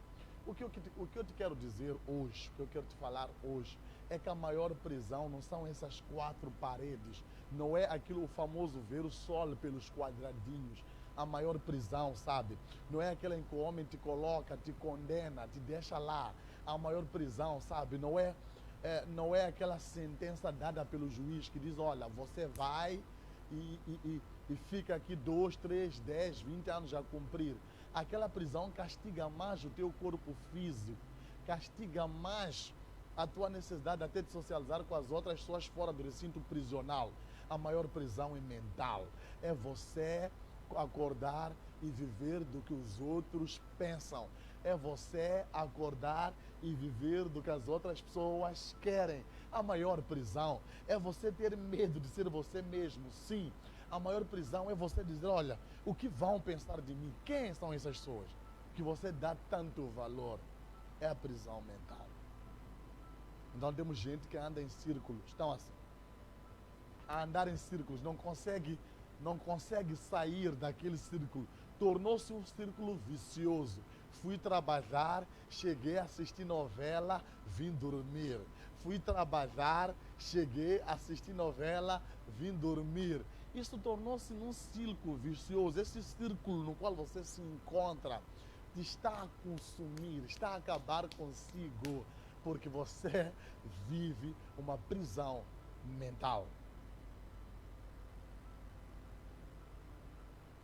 o que eu te quero dizer hoje, o que eu quero te falar hoje, é que a maior prisão não são essas quatro paredes, não é aquilo o famoso ver o sol pelos quadradinhos. A maior prisão, sabe? Não é aquela em que o homem te coloca, te condena, te deixa lá. A maior prisão, sabe? Não é aquela sentença dada pelo juiz que diz, olha, você vai e fica aqui 2, 3, 10, 20 anos a cumprir. Aquela prisão castiga mais o teu corpo físico, castiga mais a tua necessidade até de socializar com as outras pessoas fora do recinto prisional. A maior prisão é mental. É você acordar e viver do que os outros pensam. É você acordar e viver do que as outras pessoas querem. A maior prisão é você ter medo de ser você mesmo. Sim, a maior prisão é você dizer, olha, o que vão pensar de mim? Quem são essas pessoas? Que você dá tanto valor. É a prisão mental. Então temos gente que anda em círculos, estão assim, a andar em círculos, não consegue sair daquele círculo. Tornou-se um círculo vicioso. Fui trabalhar, cheguei a assistir novela, vim dormir. Fui trabalhar, cheguei a assistir novela, vim dormir. Isso tornou-se um círculo vicioso. Esse círculo no qual você se encontra te está a consumir, está a acabar consigo, porque você vive uma prisão mental.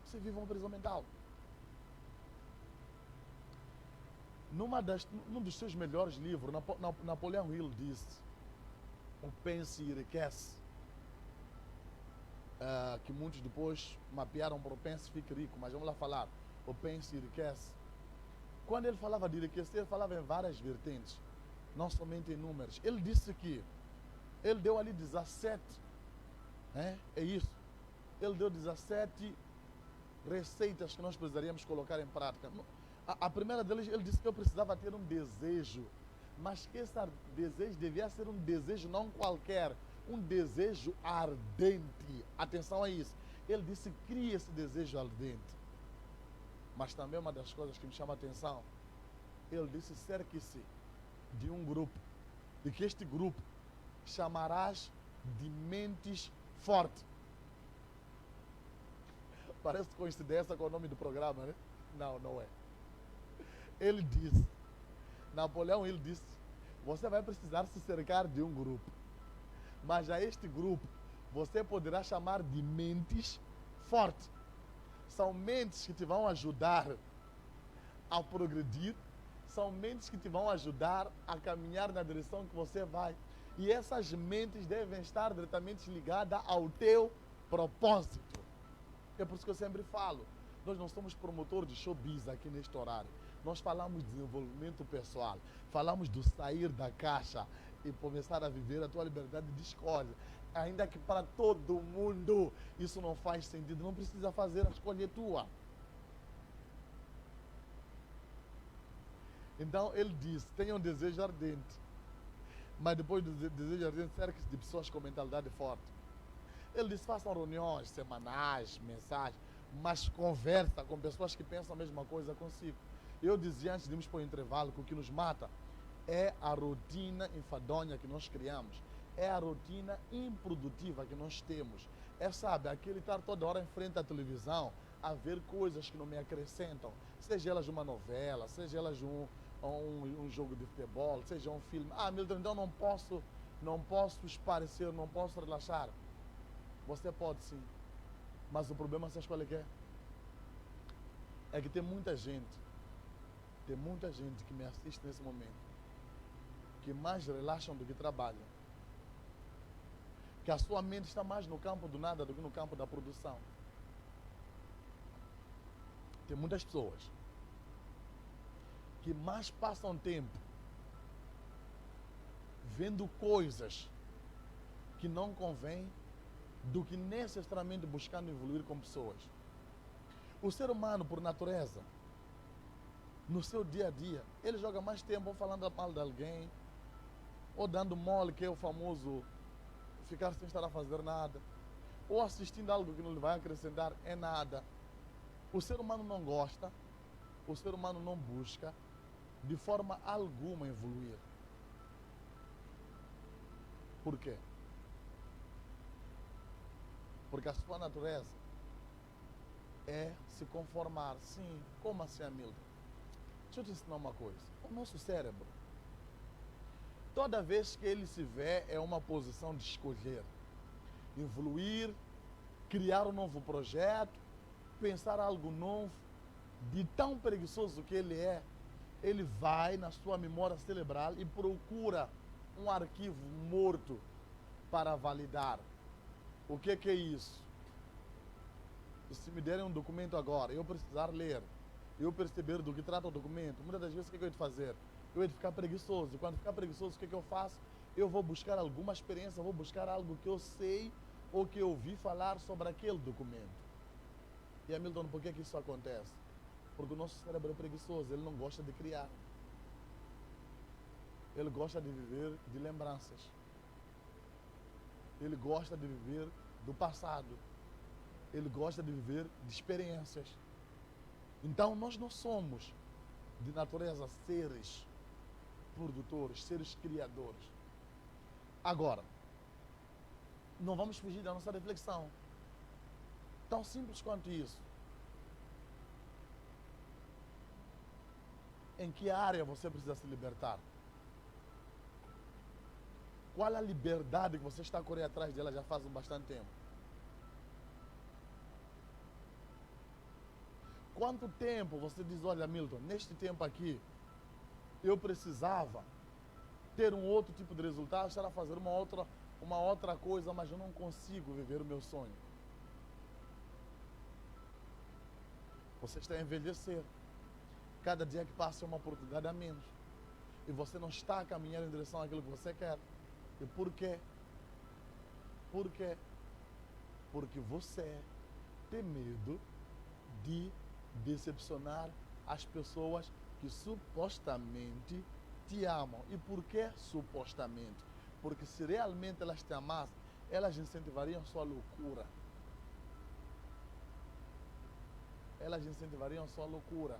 Você vive uma prisão mental. Num dos seus melhores livros, Napoleão Hill disse, o Pense e Enriquece, que muitos depois mapearam para o Pense e Fique Rico, mas vamos lá falar, o Pense e Enriquece. Quando ele falava de enriquecer, ele falava em várias vertentes, não somente em números. Ele disse que ele deu ali 17, é isso, ele deu 17 receitas que nós precisaríamos colocar em prática. A primeira deles, ele disse que eu precisava ter um desejo, mas que esse desejo devia ser um desejo não qualquer, um desejo ardente. Atenção a isso. Ele disse, cria esse desejo ardente. Mas também uma das coisas que me chama a atenção, ele disse, cerque-se de um grupo, de que este grupo chamarás de mentes fortes. Parece coincidência com o nome do programa, né? Não, não é. Ele disse, Napoleão, ele disse, você vai precisar se cercar de um grupo. Mas a este grupo, você poderá chamar de mentes fortes. São mentes que te vão ajudar a progredir, são mentes que te vão ajudar a caminhar na direção que você vai. E essas mentes devem estar diretamente ligadas ao teu propósito. É por isso que eu sempre falo, nós não somos promotores de showbiz aqui neste horário. Nós falamos de desenvolvimento pessoal, falamos do sair da caixa e começar a viver a tua liberdade de escolha. Ainda que para todo mundo isso não faz sentido, não precisa fazer a escolha tua. Então ele diz, tenha um desejo ardente, mas depois do desejo ardente, cerque-se de pessoas com mentalidade forte. Ele diz, façam reuniões semanais, mensagens, mas conversa com pessoas que pensam a mesma coisa consigo. Eu dizia antes de irmos para o intervalo que o que nos mata é a rotina enfadonha que nós criamos. É a rotina improdutiva que nós temos. É, sabe, aquele estar toda hora em frente à televisão a ver coisas que não me acrescentam. Seja elas uma novela, seja elas um jogo de futebol, seja um filme. Ah, Milton, então não posso esparecer, não posso relaxar. Você pode sim. Mas o problema, você qual é que é? É que tem muita gente que me assiste nesse momento, que mais relaxam do que trabalham. Que a sua mente está mais no campo do nada do que no campo da produção. Tem muitas pessoas que mais passam tempo vendo coisas que não convêm do que necessariamente buscando evoluir com pessoas. O ser humano, por natureza, no seu dia a dia, ele joga mais tempo ou falando mal de alguém, ou dando mole, que é o famoso ficar sem estar a fazer nada, ou assistindo algo que não lhe vai acrescentar em nada. O ser humano não gosta, o ser humano não busca de forma alguma evoluir. Por quê? Porque a sua natureza é se conformar. Sim, como assim, Hamilton? Deixa eu te ensinar uma coisa. O nosso cérebro, toda vez que ele se vê, é uma posição de escolher, evoluir, criar um novo projeto, pensar algo novo. De tão preguiçoso que ele é, ele vai na sua memória cerebral e procura um arquivo morto para validar. O que é isso? E se me derem um documento agora, eu precisar ler, eu perceber do que trata o documento, muitas das vezes o que eu ia fazer? Eu ia ficar preguiçoso. E quando ficar preguiçoso, o que eu faço? Eu vou buscar alguma experiência, vou buscar algo que eu sei ou que eu ouvi falar sobre aquele documento. E Hamilton, por que isso acontece? Porque o nosso cérebro é preguiçoso, ele não gosta de criar. Ele gosta de viver de lembranças. Ele gosta de viver do passado. Ele gosta de viver de experiências. Então nós não somos de natureza seres produtores, seres criadores. Agora, não vamos fugir da nossa reflexão. Tão simples quanto isso. Em que área você precisa se libertar? Qual a liberdade que você está a correr atrás dela já faz bastante tempo? Quanto tempo você diz, olha, Milton, neste tempo aqui, eu precisava ter um outro tipo de resultado, estar a fazer uma outra coisa, mas eu não consigo viver o meu sonho. Você está a envelhecer. Cada dia que passa é uma oportunidade a menos. E você não está a caminhar em direção àquilo que você quer. E por quê? Por quê? Porque você tem medo de decepcionar as pessoas que supostamente te amam. E por que supostamente? Porque se realmente elas te amassem, elas incentivariam a sua loucura. elas incentivariam a sua loucura.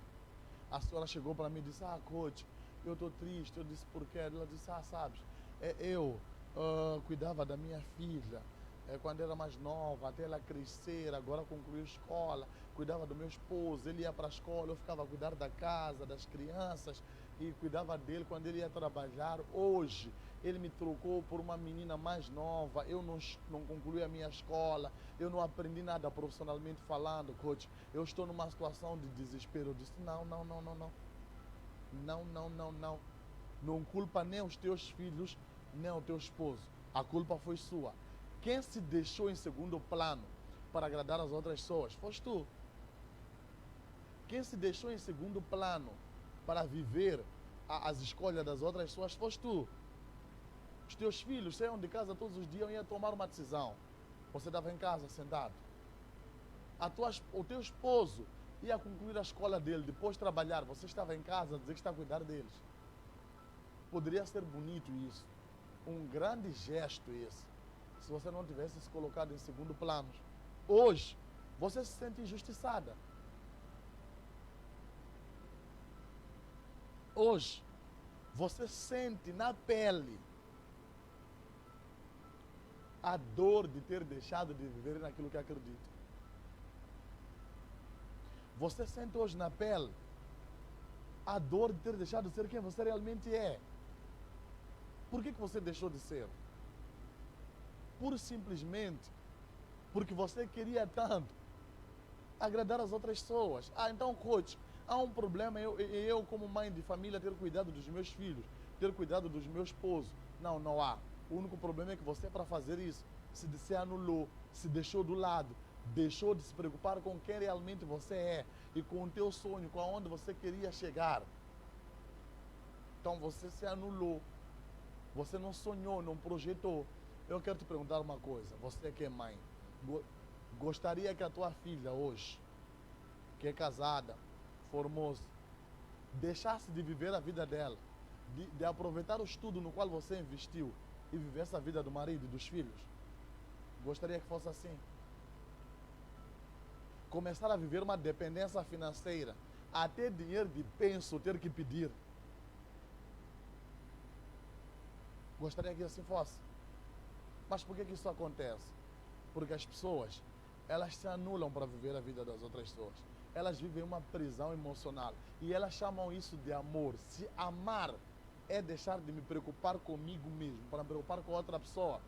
A senhora chegou para mim e disse, coach, eu estou triste. Eu disse, por quê? Ela disse, sabes, eu cuidava da minha filha quando era mais nova, até ela crescer, agora concluiu escola, cuidava do meu esposo, ele ia para a escola, eu ficava a cuidar da casa, das crianças, e cuidava dele quando ele ia trabalhar. Hoje, ele me trocou por uma menina mais nova, eu não concluí a minha escola, eu não aprendi nada profissionalmente falando, coach, eu estou numa situação de desespero. Eu disse, não. Não culpa nem os teus filhos, nem o teu esposo. A culpa foi sua. Quem se deixou em segundo plano para agradar as outras pessoas foste tu. Quem se deixou em segundo plano para viver as escolhas das outras pessoas foste tu. Os teus filhos saíam de casa todos os dias e iam tomar uma decisão. Você estava em casa sentado. O teu esposo ia concluir a escola dele, depois de trabalhar. Você estava em casa a dizer que está a cuidar deles. Poderia ser bonito isso. Um grande gesto esse. Se você não tivesse se colocado em segundo plano. Hoje, você se sente injustiçada. Hoje, você sente na pele a dor de ter deixado de viver naquilo que acredita. Você sente hoje na pele a dor de ter deixado de ser quem você realmente é. Por que você deixou de ser? Pura e simplesmente porque você queria tanto agradar as outras pessoas. Então, coach, há um problema eu como mãe de família ter cuidado dos meus filhos, ter cuidado dos meus esposos. Não há. O único problema é que você, para fazer isso, se anulou, se deixou do lado, deixou de se preocupar com quem realmente você é e com o teu sonho, com aonde você queria chegar. Então você se anulou, você não sonhou, não projetou. Eu quero te perguntar uma coisa, você que é mãe, gostaria que a tua filha hoje, que é casada, formou-se, deixasse de viver a vida dela, de aproveitar o estudo no qual você investiu e vivesse a vida do marido e dos filhos? Gostaria que fosse assim? Começar a viver uma dependência financeira, até dinheiro de penso ter que pedir. Gostaria que assim fosse. Mas por que isso acontece? Porque as pessoas, elas se anulam para viver a vida das outras pessoas. Elas vivem uma prisão emocional e elas chamam isso de amor. Se amar é deixar de me preocupar comigo mesmo, para me preocupar com outra pessoa,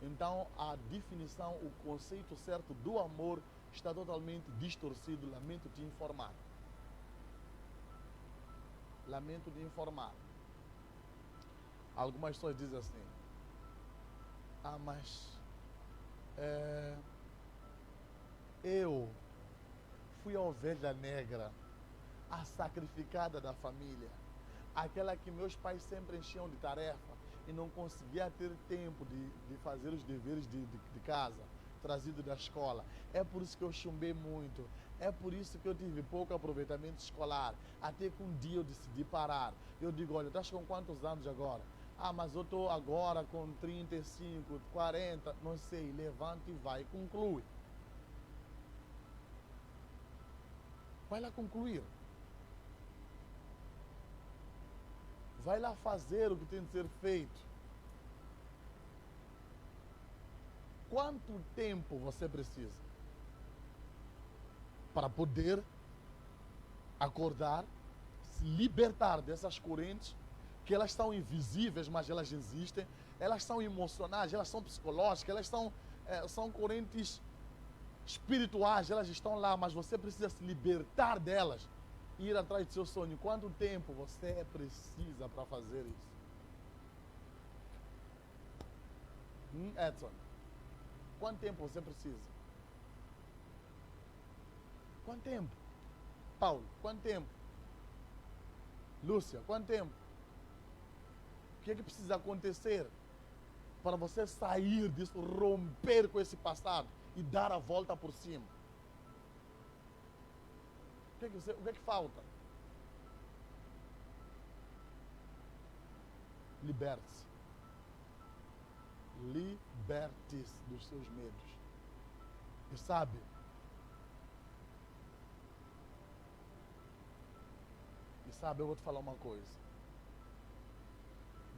então a definição, o conceito certo do amor está totalmente distorcido. Lamento te informar. Lamento de informar. Algumas pessoas dizem assim, mas eu fui a ovelha negra, a sacrificada da família, aquela que meus pais sempre enchiam de tarefa e não conseguia ter tempo de fazer os deveres de casa, trazido da escola. É por isso que eu chumbei muito, é por isso que eu tive pouco aproveitamento escolar, até que um dia eu decidi parar. Eu digo, olha, estás com quantos anos agora? Mas eu estou agora com 35, 40, não sei. Levanta e vai, conclui. Vai lá concluir. Vai lá fazer o que tem de ser feito. Quanto tempo você precisa para poder acordar, se libertar dessas correntes que elas são invisíveis, mas elas existem, elas são emocionais, elas são psicológicas, elas são correntes espirituais, elas estão lá, mas você precisa se libertar delas e ir atrás do seu sonho. Quanto tempo você precisa para fazer isso? Edson, quanto tempo você precisa? Quanto tempo? Paulo, quanto tempo? Lúcia, quanto tempo? O que é que precisa acontecer para você sair disso, romper com esse passado e dar a volta por cima? O que é que falta? Liberte-se. Liberte-se dos seus medos. E sabe, Sabe, eu vou te falar uma coisa.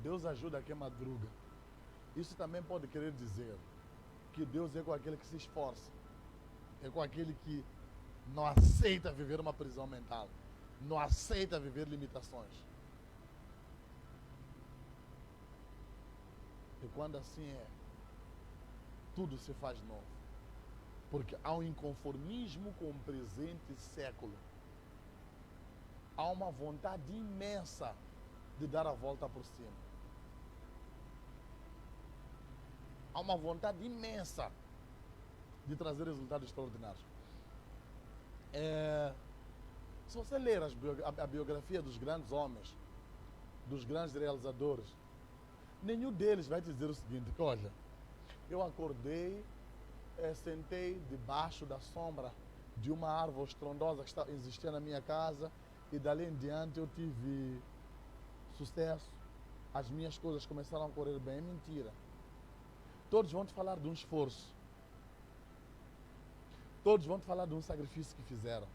Deus ajuda quem madruga. Isso também pode querer dizer que Deus é com aquele que se esforça. É com aquele que não aceita viver uma prisão mental. Não aceita viver limitações. E quando assim é, tudo se faz novo. Porque há um inconformismo com o presente século. Há uma vontade imensa de dar a volta por cima. Há uma vontade imensa de trazer resultados extraordinários. Se você ler a biografia dos grandes homens, dos grandes realizadores, nenhum deles vai te dizer o seguinte: que, olha, eu acordei, sentei debaixo da sombra de uma árvore estrondosa que existia na minha casa e dali em diante eu tive sucesso, as minhas coisas começaram a correr bem. É mentira. Todos vão te falar de um esforço. Todos vão te falar de um sacrifício que fizeram.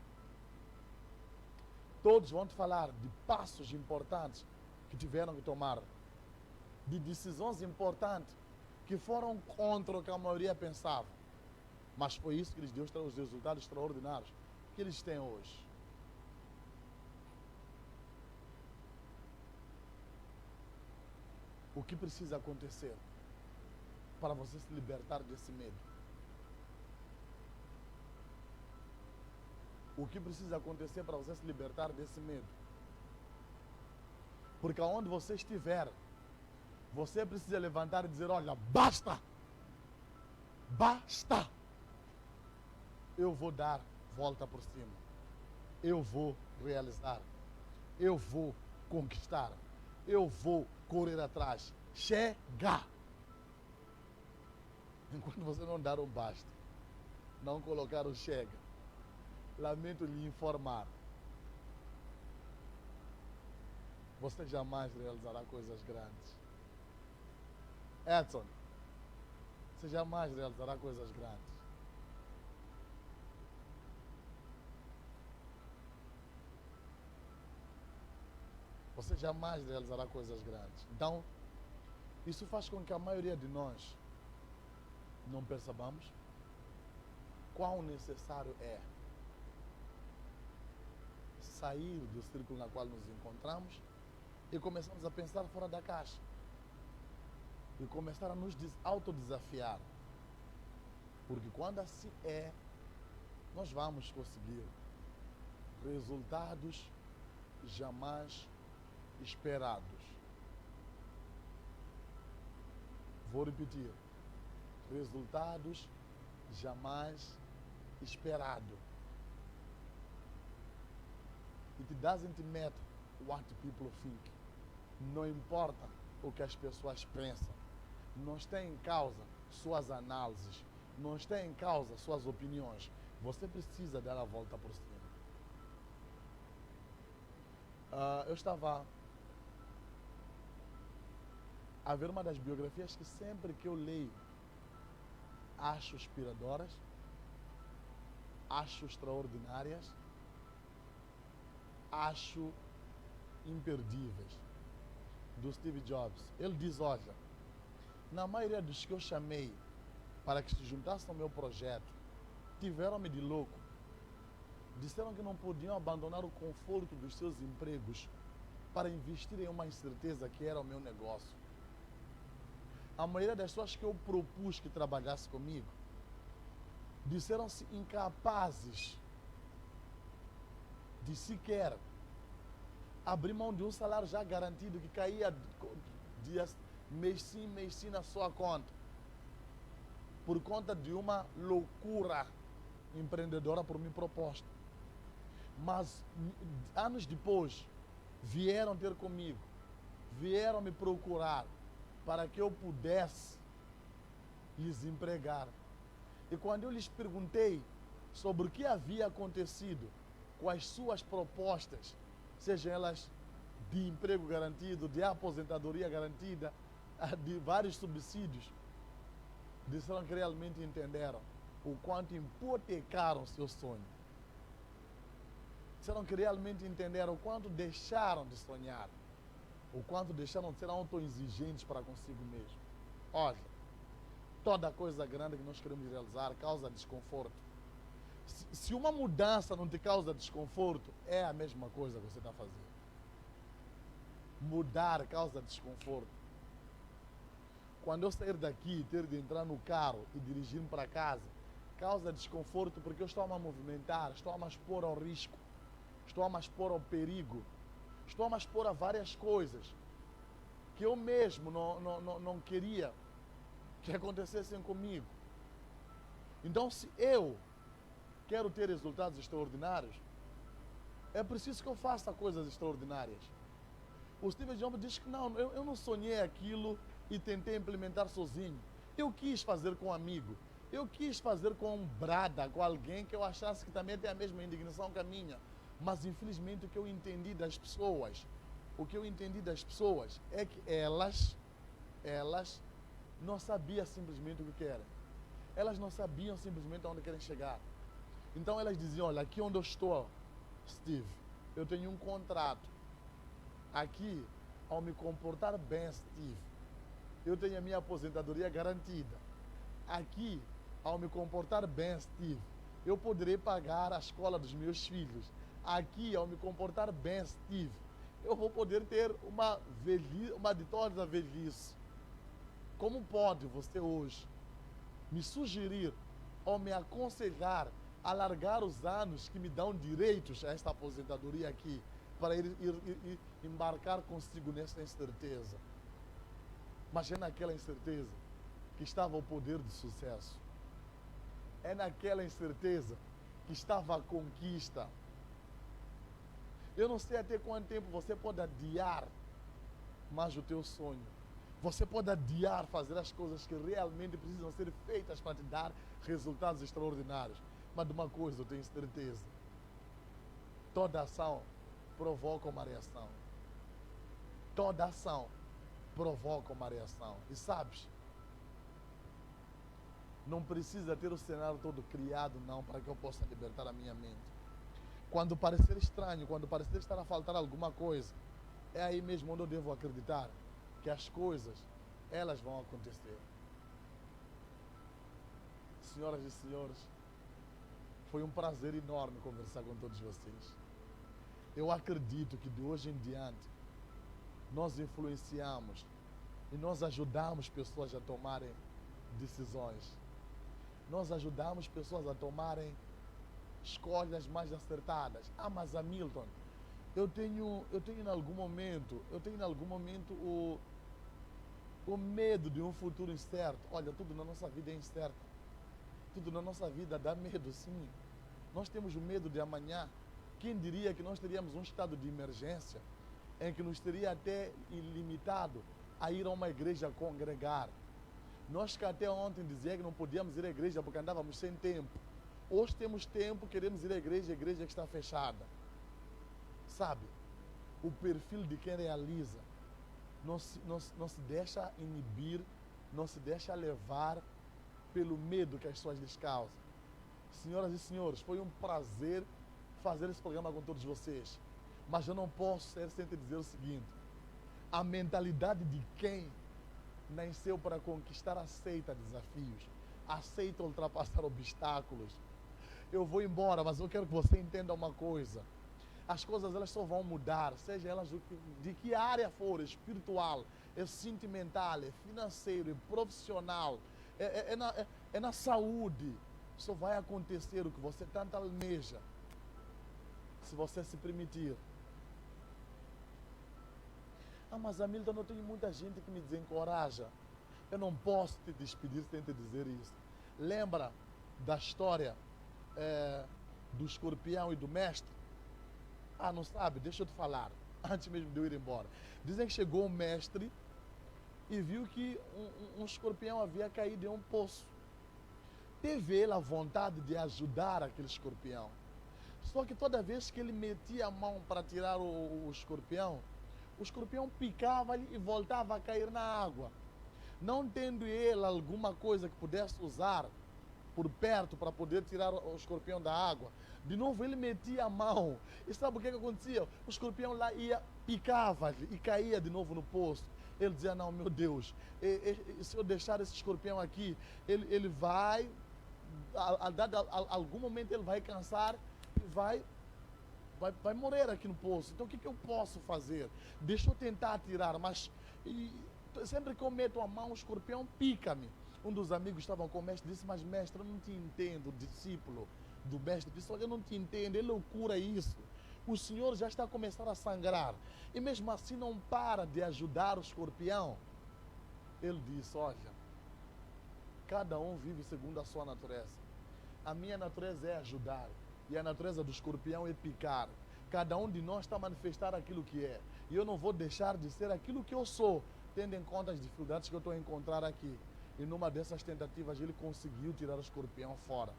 Todos vão te falar de passos importantes que tiveram que tomar, de decisões importantes que foram contra o que a maioria pensava. Mas foi isso que lhes deu os resultados extraordinários que eles têm hoje. O que precisa acontecer para você se libertar desse medo? O que precisa acontecer para você se libertar desse medo? Porque aonde você estiver, você precisa levantar e dizer: olha, basta! Basta! Eu vou dar volta por cima. Eu vou realizar. Eu vou conquistar. Eu vou correr atrás. Chega! Enquanto você não dar um basta, não colocar o chega, lamento lhe informar, você jamais realizará coisas grandes. Edson, você jamais realizará coisas grandes. Você jamais realizará coisas grandes. Então, isso faz com que a maioria de nós não percebamos quão necessário é sair do círculo na qual nos encontramos e começamos a pensar fora da caixa. E começar a nos autodesafiar. Porque quando assim é, nós vamos conseguir resultados jamais esperados. Vou repetir. Resultados jamais esperados. It doesn't matter what people think. Não importa o que as pessoas pensam. Não está em causa suas análises. Não está em causa suas opiniões. Você precisa dar a volta por cima. Eu estava a ver uma das biografias que sempre que eu leio acho inspiradoras, acho extraordinárias, acho imperdíveis, do Steve Jobs. Ele diz: olha, na maioria dos que eu chamei para que se juntassem ao meu projeto, tiveram-me de louco. Disseram que não podiam abandonar o conforto dos seus empregos para investir em uma incerteza que era o meu negócio. A maioria das pessoas que eu propus que trabalhasse comigo disseram-se incapazes de sequer abrir mão de um salário já garantido que caía mês sim na sua conta, por conta de uma loucura empreendedora por mim proposta. Mas anos depois vieram ter comigo, vieram me procurar para que eu pudesse lhes empregar. E quando eu lhes perguntei sobre o que havia acontecido com as suas propostas, sejam elas de emprego garantido, de aposentadoria garantida, de vários subsídios, disseram que realmente entenderam o quanto hipotecaram seu sonho. Disseram que realmente entenderam o quanto deixaram de sonhar, o quanto deixaram de ser autoexigentes para consigo mesmo. Olha, toda coisa grande que nós queremos realizar causa desconforto. Se uma mudança não te causa desconforto, é a mesma coisa que você está fazendo. Mudar causa desconforto. Quando eu sair daqui e ter de entrar no carro e dirigir-me para casa, causa desconforto porque eu estou a me movimentar, estou a me expor ao risco, estou a me expor ao perigo, estou a me expor a várias coisas que eu mesmo não queria que acontecessem comigo. Então, se eu quero ter resultados extraordinários, é preciso que eu faça coisas extraordinárias. O Steve Jobs diz que não, eu não sonhei aquilo e tentei implementar sozinho. Eu quis fazer com um amigo. Eu quis fazer com um brada, com alguém que eu achasse que também tem a mesma indignação que a minha. Mas, infelizmente, o que eu entendi das pessoas, é que elas não sabiam simplesmente o que querem. Elas não sabiam simplesmente aonde querem chegar. Então, elas diziam, olha, aqui onde eu estou, Steve, eu tenho um contrato. Aqui, ao me comportar bem, Steve, eu tenho a minha aposentadoria garantida. Aqui, ao me comportar bem, Steve, eu poderei pagar a escola dos meus filhos. Aqui, ao me comportar bem, Steve, eu vou poder ter uma ditosa velhice. Como pode você hoje me sugerir ou me aconselhar a largar os anos que me dão direitos a esta aposentadoria aqui para ir embarcar consigo nessa incerteza? Mas é naquela incerteza que estava o poder do sucesso. É naquela incerteza que estava a conquista. Eu não sei até quanto tempo você pode adiar mais o teu sonho. Você pode adiar fazer as coisas que realmente precisam ser feitas para te dar resultados extraordinários. Mas de uma coisa eu tenho certeza. Toda ação provoca uma reação. Toda ação provoca uma reação. E sabes, não precisa ter o cenário todo criado, não, para que eu possa libertar a minha mente. Quando parecer estranho, quando parecer estar a faltar alguma coisa, é aí mesmo onde eu devo acreditar que as coisas, elas vão acontecer. Senhoras e senhores, foi um prazer enorme conversar com todos vocês. Eu acredito que de hoje em diante, nós influenciamos e nós ajudamos pessoas a tomarem decisões. Nós ajudamos pessoas a tomarem escolhas mais acertadas. Ah, mas Hamilton, eu tenho em algum momento o medo de um futuro incerto. Olha, tudo na nossa vida é incerto. Tudo na nossa vida dá medo, sim. Nós temos o medo de amanhã. Quem diria que nós teríamos um estado de emergência em que nos teria até ilimitado a ir a uma igreja congregar? Nós que até ontem dizia que não podíamos ir à igreja porque andávamos sem tempo. Hoje temos tempo, queremos ir à igreja, a igreja que está fechada. Sabe, o perfil de quem realiza não se deixa inibir, não se deixa levar pelo medo que as pessoas lhes causam. Senhoras e senhores, foi um prazer fazer esse programa com todos vocês. Mas eu não posso ser sem te dizer o seguinte: a mentalidade de quem nasceu para conquistar aceita desafios, aceita ultrapassar obstáculos. Eu vou embora, mas eu quero que você entenda uma coisa. As coisas elas só vão mudar, seja elas de que área for, espiritual, é sentimental, é financeiro, é profissional, é na saúde. Só vai acontecer o que você tanto almeja, se você se permitir. Ah, mas Hamilton, eu tenho muita gente que me desencoraja. Eu não posso te despedir sem te dizer isso. Lembra da história do escorpião e do mestre? Ah, não sabe? Deixa eu te falar, antes mesmo de eu ir embora. Dizem que chegou um mestre e viu que um escorpião havia caído em um poço. Teve ele a vontade de ajudar aquele escorpião. Só que toda vez que ele metia a mão para tirar o escorpião picava-lhe e voltava a cair na água. Não tendo ele alguma coisa que pudesse usar por perto para poder tirar o escorpião da água. De novo ele metia a mão. E sabe o que acontecia? O escorpião lá picava e caía de novo no poço. Ele dizia, não, meu Deus, se eu deixar esse escorpião aqui, ele vai, a algum momento ele vai cansar e vai morrer aqui no poço. Então o que eu posso fazer? Deixa eu tentar tirar, mas sempre que eu meto a mão, o escorpião pica-me. Um dos amigos estavam com o mestre disse, mas mestre, eu não te entendo, discípulo do mestre disse, olha, eu não te entendo, é loucura isso. O senhor já está a começar a sangrar e mesmo assim não para de ajudar o escorpião. Ele disse, olha, cada um vive segundo a sua natureza. A minha natureza é ajudar e a natureza do escorpião é picar. Cada um de nós está a manifestar aquilo que é. E eu não vou deixar de ser aquilo que eu sou, tendo em conta as dificuldades que eu estou a encontrar aqui. E numa dessas tentativas ele conseguiu tirar o escorpião fora.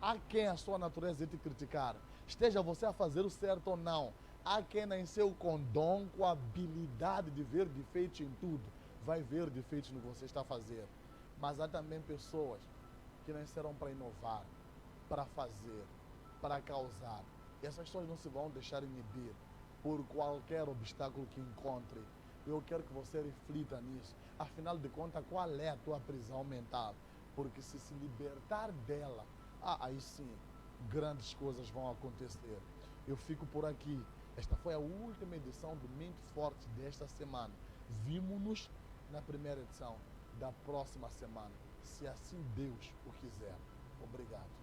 Há quem a sua natureza é te criticar. Esteja você a fazer o certo ou não. Há quem nasceu com dom, com a habilidade de ver defeitos em tudo. Vai ver defeitos no que você está a fazer. Mas há também pessoas que nasceram para inovar, para fazer, para causar. E essas pessoas não se vão deixar inibir por qualquer obstáculo que encontre. Eu quero que você reflita nisso. Afinal de contas, qual é a tua prisão mental? Porque se libertar dela, aí sim, grandes coisas vão acontecer. Eu fico por aqui. Esta foi a última edição do Mente Forte desta semana. Vimo-nos na primeira edição da próxima semana, se assim Deus o quiser. Obrigado.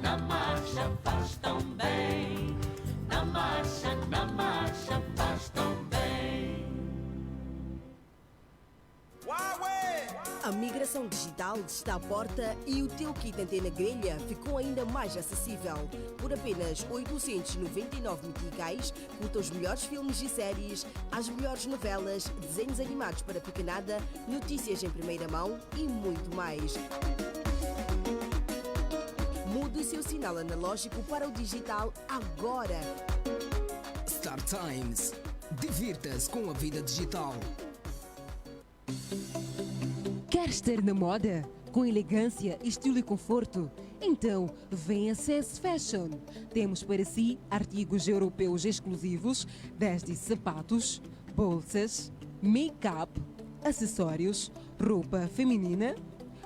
Na marcha, faz tão bem. Na marcha, faz tão bem. A migração digital está à porta e o teu kit antena grelha ficou ainda mais acessível. Por apenas 899 meticais, curta os melhores filmes e séries, as melhores novelas, desenhos animados para pequenada, notícias em primeira mão e muito mais. Mude o seu sinal analógico para o digital agora. Star Times. Divirta-se com a vida digital. Quer estar na moda? Com elegância, estilo e conforto? Então, vem a CS Fashion. Temos para si artigos europeus exclusivos, desde sapatos, bolsas, make-up, acessórios, roupa feminina,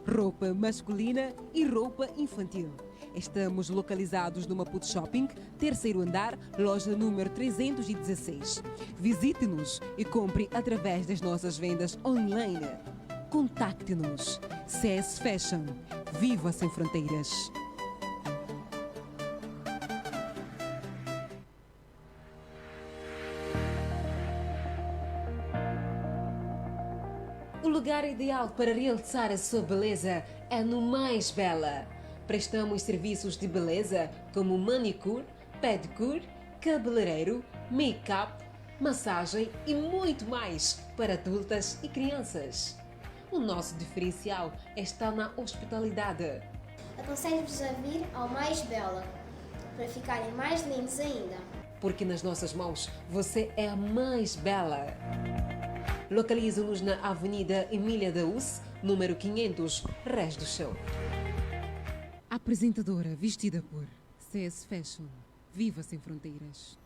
roupa masculina e roupa infantil. Estamos localizados no Maputo Shopping, terceiro andar, loja número 316. Visite-nos e compre através das nossas vendas online. Contacte-nos. CS Fashion. Viva sem fronteiras. O lugar ideal para realçar a sua beleza é no Mais Bela. Prestamos serviços de beleza como manicure, pedicure, cabeleireiro, make-up, massagem e muito mais para adultas e crianças. O nosso diferencial está na hospitalidade. Aconselho-vos a vir ao Mais Bela, para ficarem mais lindos ainda. Porque nas nossas mãos você é a mais bela. Localiza-nos na Avenida Emília Daúce, número 500, Res do Chão. Apresentadora vestida por CS Fashion. Viva sem fronteiras.